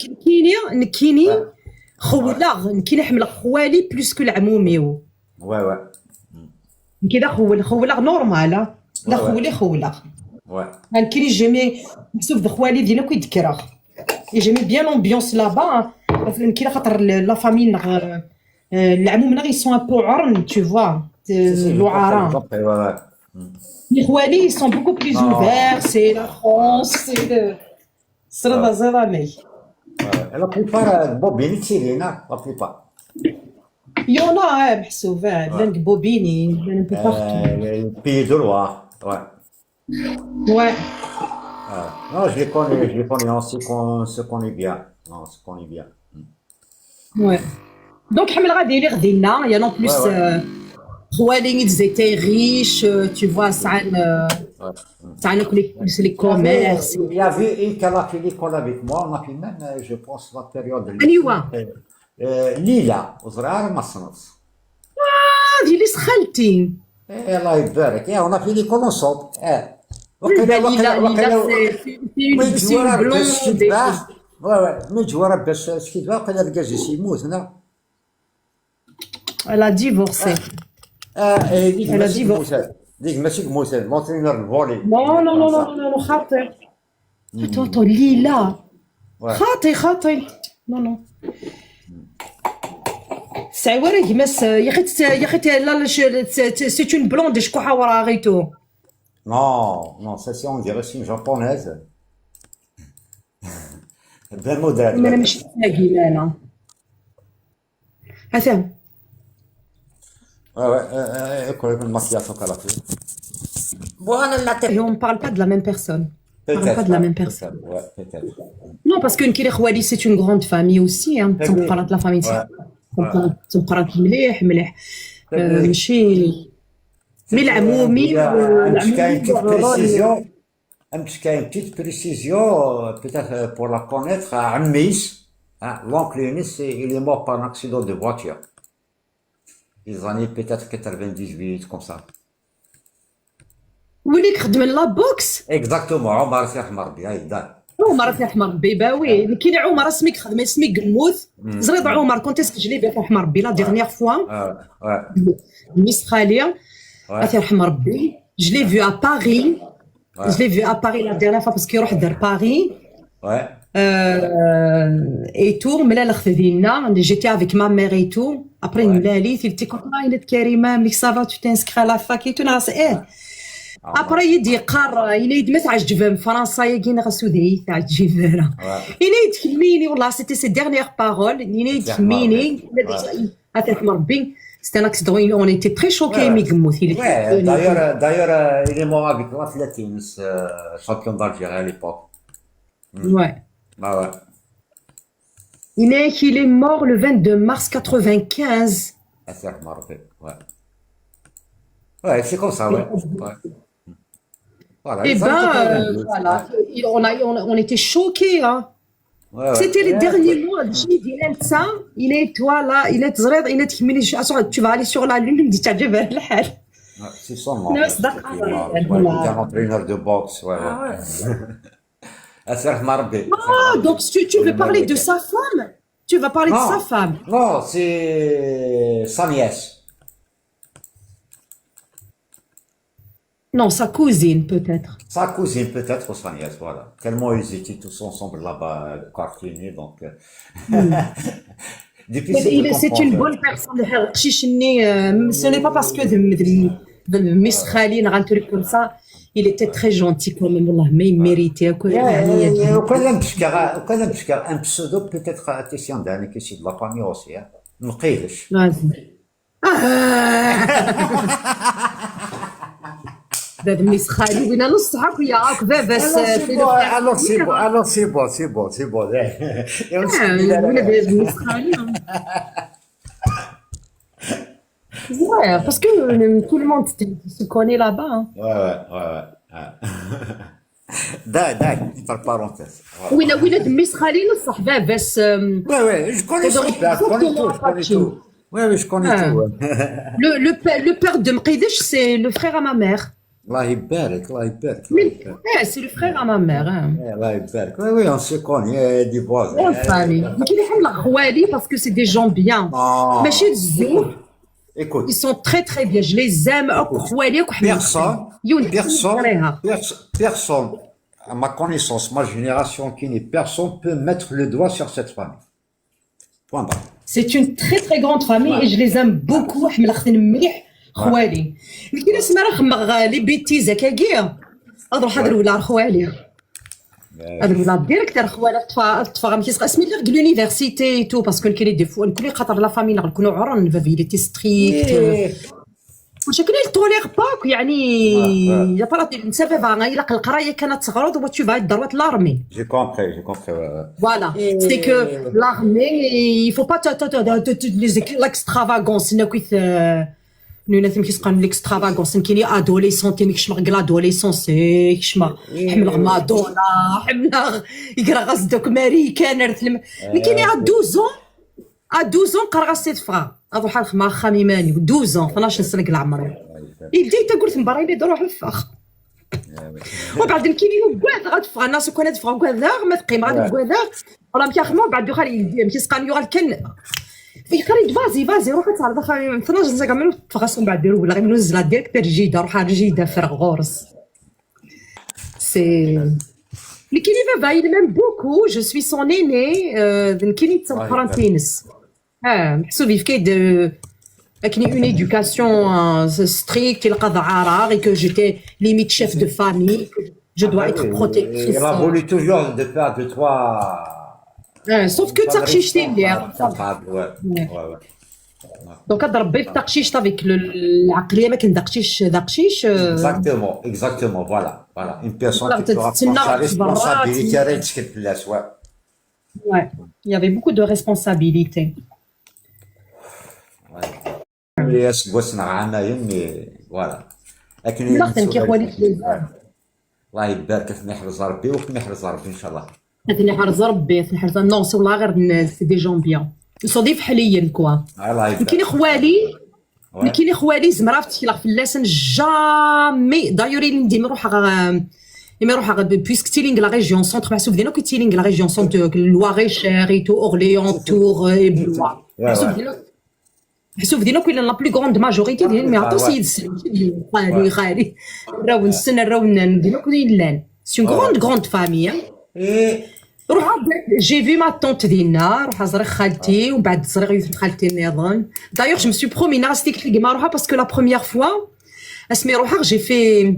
كايني خولا كاين حمل خوالي بلوس كو العموميو ouais كذا خولا نورمال لا خولا ouais كاين جيمي محسوب خوالي ديالنا كيذكرها جيمي بيان لومبيونس لابا كاين خاطر لا فامي العمومنا غي سون ان بو عرن tu vois الوعران Les Khoualis, ils sont beaucoup plus ouverts, c'est la France, c'est le... mais... La plupart, Bobini, Tirina, la plupart. Il y en a, محسوبة, plein de Bobini, un peu partout. Le pays de Loire, ouais. Ouais. Non, je les connais, on se connaît bien. Non, on se connaît bien. Ouais. Donc, Hamel Ghadi, il y a en plus... Khouali, ils étaient riches, tu vois, ça a les commerces. Il y avait une qui a fait l'école avec moi, on a fait même, je pense, la période de Lila, Ozrar Massanos. Ah, il est خالتي. Allah يبارك, on a fait l'école ensemble. Lila, c'est une blonde. Ouais, mais جوارة باش سكيتوا قال لك جالس يموت هنا. Elle a divorcé. Elle a divorcé. ديك ماشي كموسى لونترينور الفولي. Non, خاطر. Attends, Lila. خاطي. Non. سعورة يمس يا خيت لا c'est une blonde شكون حاورها غيتو. Non, ça c'est on dirait c'est une japonaise. Ben modèle. أنا مش فاهمة أنا. أفهم. Ouais, école de maquillage au Calafé. Et on ne parle pas de la même personne. On ne parle pas de la même personne. Ouais, peut-être. Non, parce qu'une Khouali, c'est une grande famille aussi. Hein. On parle de la famille. On parle de مليح. ماشي. Mais العمومي. Un une petite précision, peut-être pour la connaître, à Ammis, l'oncle Eunice, il est mort par un accident de voiture. Les années peut-être 98, comme ça. ولي خدم لا بوكس. Exactement, عمر سي احمر بي هاي دار. عمر سي احمر بي باوي كاين عمر سميك خدم سميك قموث زريض عمر كنت تسجلي بيه احمر بي لا ديرنيير فوا. ميس خاليه. سي احمر بي. Je l'ai vu à Paris. Je l'ai vu à Paris la dernière fois parce qu'il يروح دار Paris. Ouais. Et tout, mais là, j'étais avec ma mère et tout. Après, il m'a dit, il était comme il est Karima, mais ça va, tu t'inscris à la fac et tout. Après, il dit, il est dit, mais je vais me faire un saïd, il est rassoudé, il est dit, mini, voilà, c'était ses dernières paroles. Il est dit, mini, c'était un accident, on était très choqués, d'ailleurs, il est mort avec l'athlétisme, champion d'Algérie à l'époque. Ouais. Ah ouais. Il est mort le 22 mars 95. Ouais, c'est comme ça, ouais. Voilà, et voilà, on était choqués, hein. Ouais, c'était les derniers mots. Il est toi là, il est zred, il est tu vas aller sur la lune, il me dit tu as déjà vu le hal. C'est son nom. Il est un entraîneur de boxe, ouais. Donc tu veux parler de sa femme? Tu vas parler de sa femme? Non, c'est sa nièce. Non, sa cousine peut-être. Sa cousine peut-être ou sa nièce, voilà. Tellement ils étaient tous ensemble là-bas, quartiers, donc... C'est une bonne personne. Ce n'est pas parce que Miss Khalil comme ça. il était très gentil quand même, والله ما يميريتي يعني. وكان تفكر ان بسودو بوتيتر اتيسيون دانا كيسي دو لا فامي اوسي نقيدش هذا ميس خالي وين نص صحاب ياك بس alors c'est bon alors c'est bon ولا ميس خالي. Ouais, parce que tout le monde se connaît là-bas. Hein. ouais دا par parenthèse وين ميس خالي نصح بس ouais je connais tout ouais je connais tout le père de Mqidesh c'est le frère à ma mère. الله يبارك C'est le frère à ma mère. Hein. الله يبارك oui on se connaît دي بواز famille. كي يحمل خوالي parce que c'est des gens bien. ماشي الزوج. Écoute, Ils sont très très bien. Je les aime. Personne, à ma connaissance, ma génération qui n'est personne peut mettre le doigt sur cette famille. Point barre. C'est une très très grande famille et je les aime beaucoup. حمل اختي مليح خوالي. كي نسمع راه خمغ لي بيتيز هكاكيا. اروح هضر ولا خوالي. هذا ولا ديريكت خوالي الطفا كيسقى اسمي لي د لونيفرسيتي تو باسكو كاين دي فوا نكون خاطر لا فامي نكونوا عرن فافي تي ستريكت وشكون يطولير باك يعني يا باراتي نسافا الا القرايه كانت تغرض و تو فا ضربت لارمي. J'ai compris. Voilà, c'est que l'armée il faut pas l'extravagance نكويت نونا ثم كيسقان ليكسترافاغونس كاين ادوليسون كيمكش مغ لادوليسونس كيش ما حمل مادونا حمل يقرا غاز دوك ماريكان رثلم كاين 12 قرا سيت فغا هذو حال ما خامي ماني 12 12 سنه كاع عمري يدي تقول مباري لي دروح الفخ وبعد كاينين كواذ غتفغ الناس كون تفغ كواذ ما تقيم غادي كواذ ولا مكيخمو بعد خالي كيسقان يوغال كان في خريج فازي روح تعرض خاوي 12 زاك منو تفغسون بعد ديرو ولا غير نزلها ديريكت جيده روح جيده فرغ غورس سي Mais qui va il m'aime beaucoup, je suis son aîné, qui est en quarantaine. محسوب كيد كاين une éducation stricte القضاء عرار et que j'étais limite chef de famille, je dois être protectrice. Il a voulu toujours de faire de toi. Sauf que تقشيشتي مليح. Ouais. دونك ضربي في التقشيش avec العقليه ما كندقشيش دقشيش. Exactement, voilà. Une personne qui te rapporte sa responsabilité, elle est ce qu'elle Ouais, il y avait beaucoup de responsabilités. اللي اسقسنا عنا يمي فوالا لكن الله يبارك في نحرز ربي وفي نحرز ربي ان شاء الله. نحرز ربي نحرز نو سي والله غير الناس دي جون بيان صديف حاليا كوا. كاين خوالي زمرافت كي في اللسان جامي دايوري ندي نروح بويسك تيلينغ لا ريجيون سونتر محسوب ديالنا كي تيلينغ لا ريجيون سونتر لواريشير اي تو اورليون تور اي بلوا محسوب ديالنا كاين لا بلو غروند ماجوريتي ديال مي عطاو سيد خالي راهو نسن راهو ديالنا كاين لان سي اون غروند فامي. روح جي في ما طونت ديالنا روح زري خالتي ومن بعد زري غيوث خالتي نظن دايوغ جو مسوي برومي ناس ديك الحكمه روحها باسكو لا بروميير فوا اسمي روحها جي في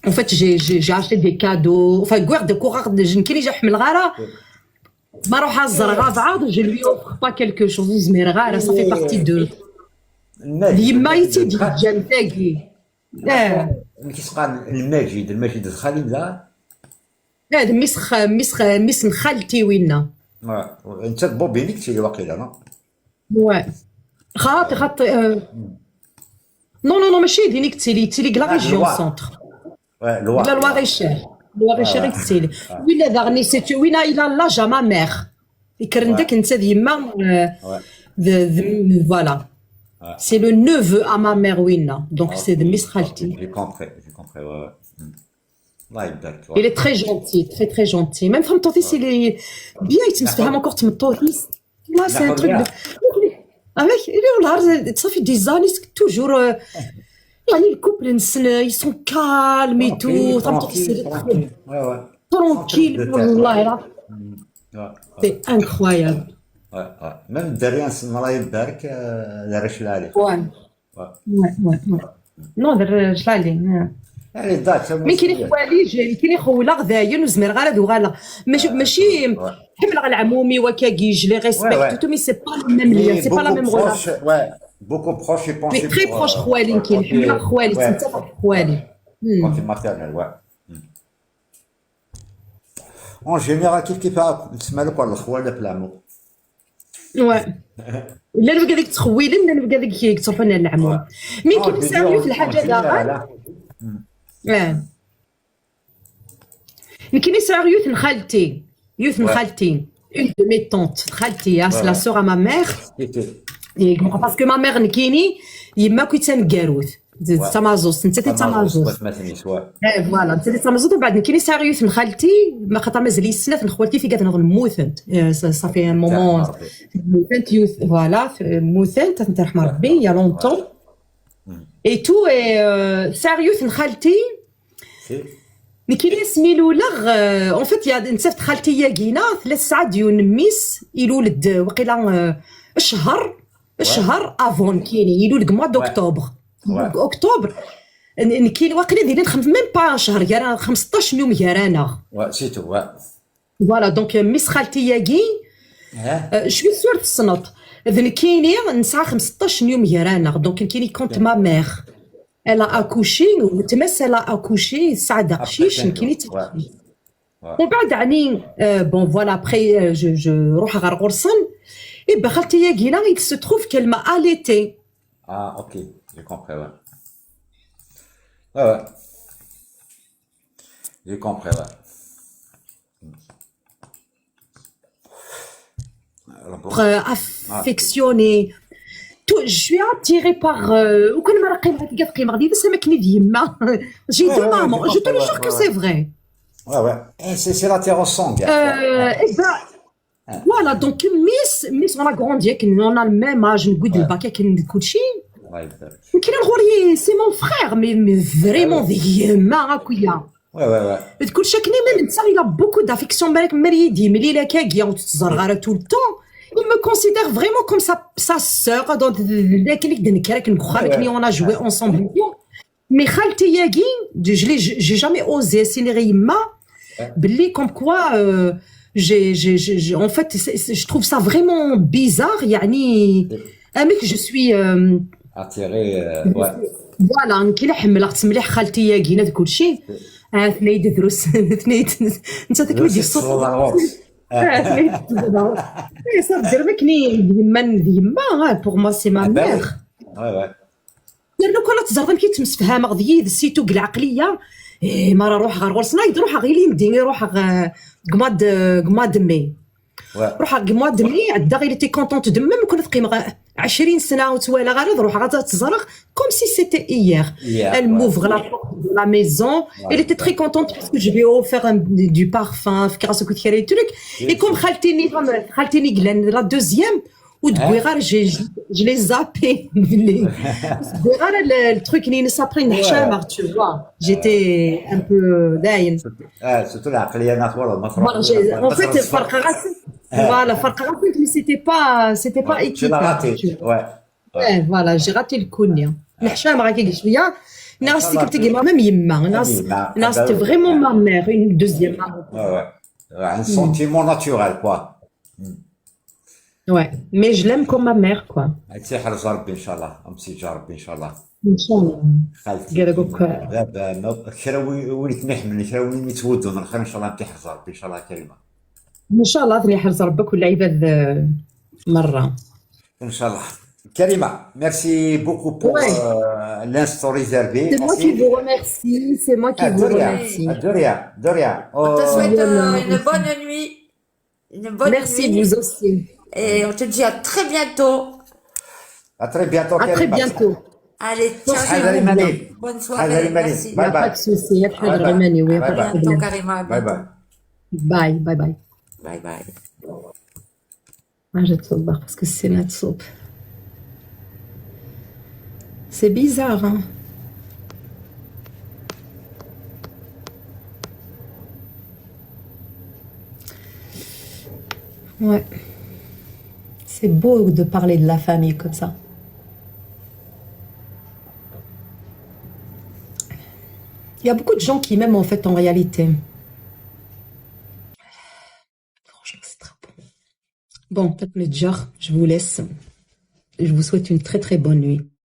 en fait j'ai acheté des cadeaux enfin guerre de coureur de jeune كي جا حمل غاره ما روح الزرغا بعض je lui offre pas quelque chose زمير غاره ça fait partie de يمايتي ديال جنتاكي كيسقى المجيد الخالي لا هذا ميس خالتي وينا انت بوبينيك تي واقيلا لا ouais خاطي non ماشي دينيك تيلي لا ريجيون سونتر لا لواريشير تيلي وينا داغني سيتو وينا الى لا جا ما مير يكرندك انت ديما فوالا سي لو نوفو ا ما مير وينا دونك سي دو ميس خالتي. J'ai compris الله يبارك. Il est très très gentil. Même فهمتوتي سي لي بيان يتمسفهم encore تمطوتي لا سي ان تروك avec il ça fait des années toujours يعني الكوبل ils sont calmes et tout فهمتوتي tranquille والله c'est incroyable. même الدراري نسمى الله يبارك دار شلالي. ouais non دار شلالي allez date مي كاين خوالي كاين خولا غذاين وزمير غالا وغالا ماشي حمل غا العمومي وكاكي جو لي ريسبكت مي سي با لا ميم ليا سي با لا ميم غولا beaucoup proche et مي penché تري بروش خوالي كاين حمل خوالي انت خوالي quand il maternel ouais en général كيف نسمع لك ولا الخوال بلامو وا لا نبقى ديك تخويل لا نبقى ديك يتصرفنا العموم مي كيف نساوي في الحاجه دابا كاين يسرع يوث خالتي اون دو مي طونت خالتي لا سور ا ما ميغ باسكو ما ميغ نكيني يما كنت تنكاروث تمازوس انت تمازوس فوالا انت تمازوس وبعد كاين يسرع يوث خالتي ما خاطر مازال يسنات خوالتي في قاعده نهضر موثنت صافي ان مومون موثنت يوث فوالا موثنت انت رحم ربي يا لونطون اي تو ساريوث خالتي مي كاين سميلو لاغ اون فيت يا نسفت خالتي ياكينا 3 ساعات ديال ميس يلولد وقيلا الشهر افون كاين يلولد موا دوكتوبر اكتوبر كاين واقيلا دايرين ميم با شهر كاع 15 يوم كارانا سي تو فوالا دونك ميس خالتي ياكي شوي سور الصنط اذن كاينين نسعى 15 يوم كارانا دونك كاين كونت ما ميغ الا اكوشي وتمس الا اكوشي الساعه دقشيش كاين تفشي ومن بعد يعني بون فوالا ابخي جو روح غير غرسن اي بخالتي ياكينا il se trouve qu'elle m'a allaité ok j'ai compris ouais j'ai compris affectionné je suis attirée par وكل مره قيمه كاع قيمه غادي سمكني ديما جي دو مامون je te le jure que c'est vrai ouais c'est l'attirance sanguine voilà donc miss on a grandi on a le même âge نقول الباكا كاين كلشي كاين الغوري سي مون فخير مي فريمون ديما هكايا ouais تقول شكني ميم نتا il a beaucoup d'affection بالك مريدي ملي لا كاكيا وتتزرغ tout le temps. Il me considère vraiment comme sa sœur. Donc, on a joué ensemble. Mais Khalti Yagi, j'ai jamais osé. C'est comme quoi, en fait, je trouve ça vraiment bizarre. Yani, un mec, je suis attiré. Ouais. Voilà, كي حمل مليح خالتي ياكينا كل شيء. ثنين دروس ثنين انت تكمل الصوت. Pour moi c'est ma mère. لأنه كنا تزرطن كي تمسفها غذية سيتو العقلية ما روح غير غرسنا يروح غير ليندي يروح قماد مي روح قماد مي عدا غير تي كونطونت دمم كنا تقيم 20 سنة وتوالا غير روح غادا تزرق comme si c'était hier. Elle m'ouvre la porte de la maison. Elle était très contente parce que je lui ai offert du parfum, grâce au coup de cœur et truc. Et comme Khaltini Glen, la deuxième, ou de Guérar, je l'ai zappé. Guérar, le truc, il s'appelle une chambre, tu vois. J'étais un peu d'aïn. Surtout la cliente, en fait, voilà, mais c'était pas équitable. Tu l'as raté, ouais. Voilà, j'ai raté le coup. الحشام راه كي شويه ناس تكتي مام يما ناس vraiment ma mère une deuxième maman. Un sentiment naturel quoi. Ouais, mais je l'aime comme ma mère quoi. انت حرز ربي ان شاء الله امسي جا ربي ان شاء الله ان شاء الله. خالتي دابا كرا وليت نحمل كرا ولي متودوا من الخير ان شاء الله انت حرز ربي ان شاء الله كريمه ان شاء الله ثني حرز ربك ولا عباد مره ان شاء الله. Karima, merci beaucoup pour l'instant réservé. C'est moi qui vous remercie. C'est moi qui vous remercie. De rien. On te souhaite une bonne nuit. Merci, vous aussi. Et on te dit à très bientôt. À très bientôt, Karima. À très bientôt. Allez, ciao. Bonne soirée. Merci. Il n'y a pas de souci. À bientôt, Karima. Bye. Bye. Je te parce que c'est notre soupe. C'est bizarre, hein? Ouais. C'est beau de parler de la famille comme ça. Il y a beaucoup de gens qui m'aiment en fait en réalité. Franchement, c'est très bon. Bon, Faites le jar, je vous laisse. Je vous souhaite une très très bonne nuit.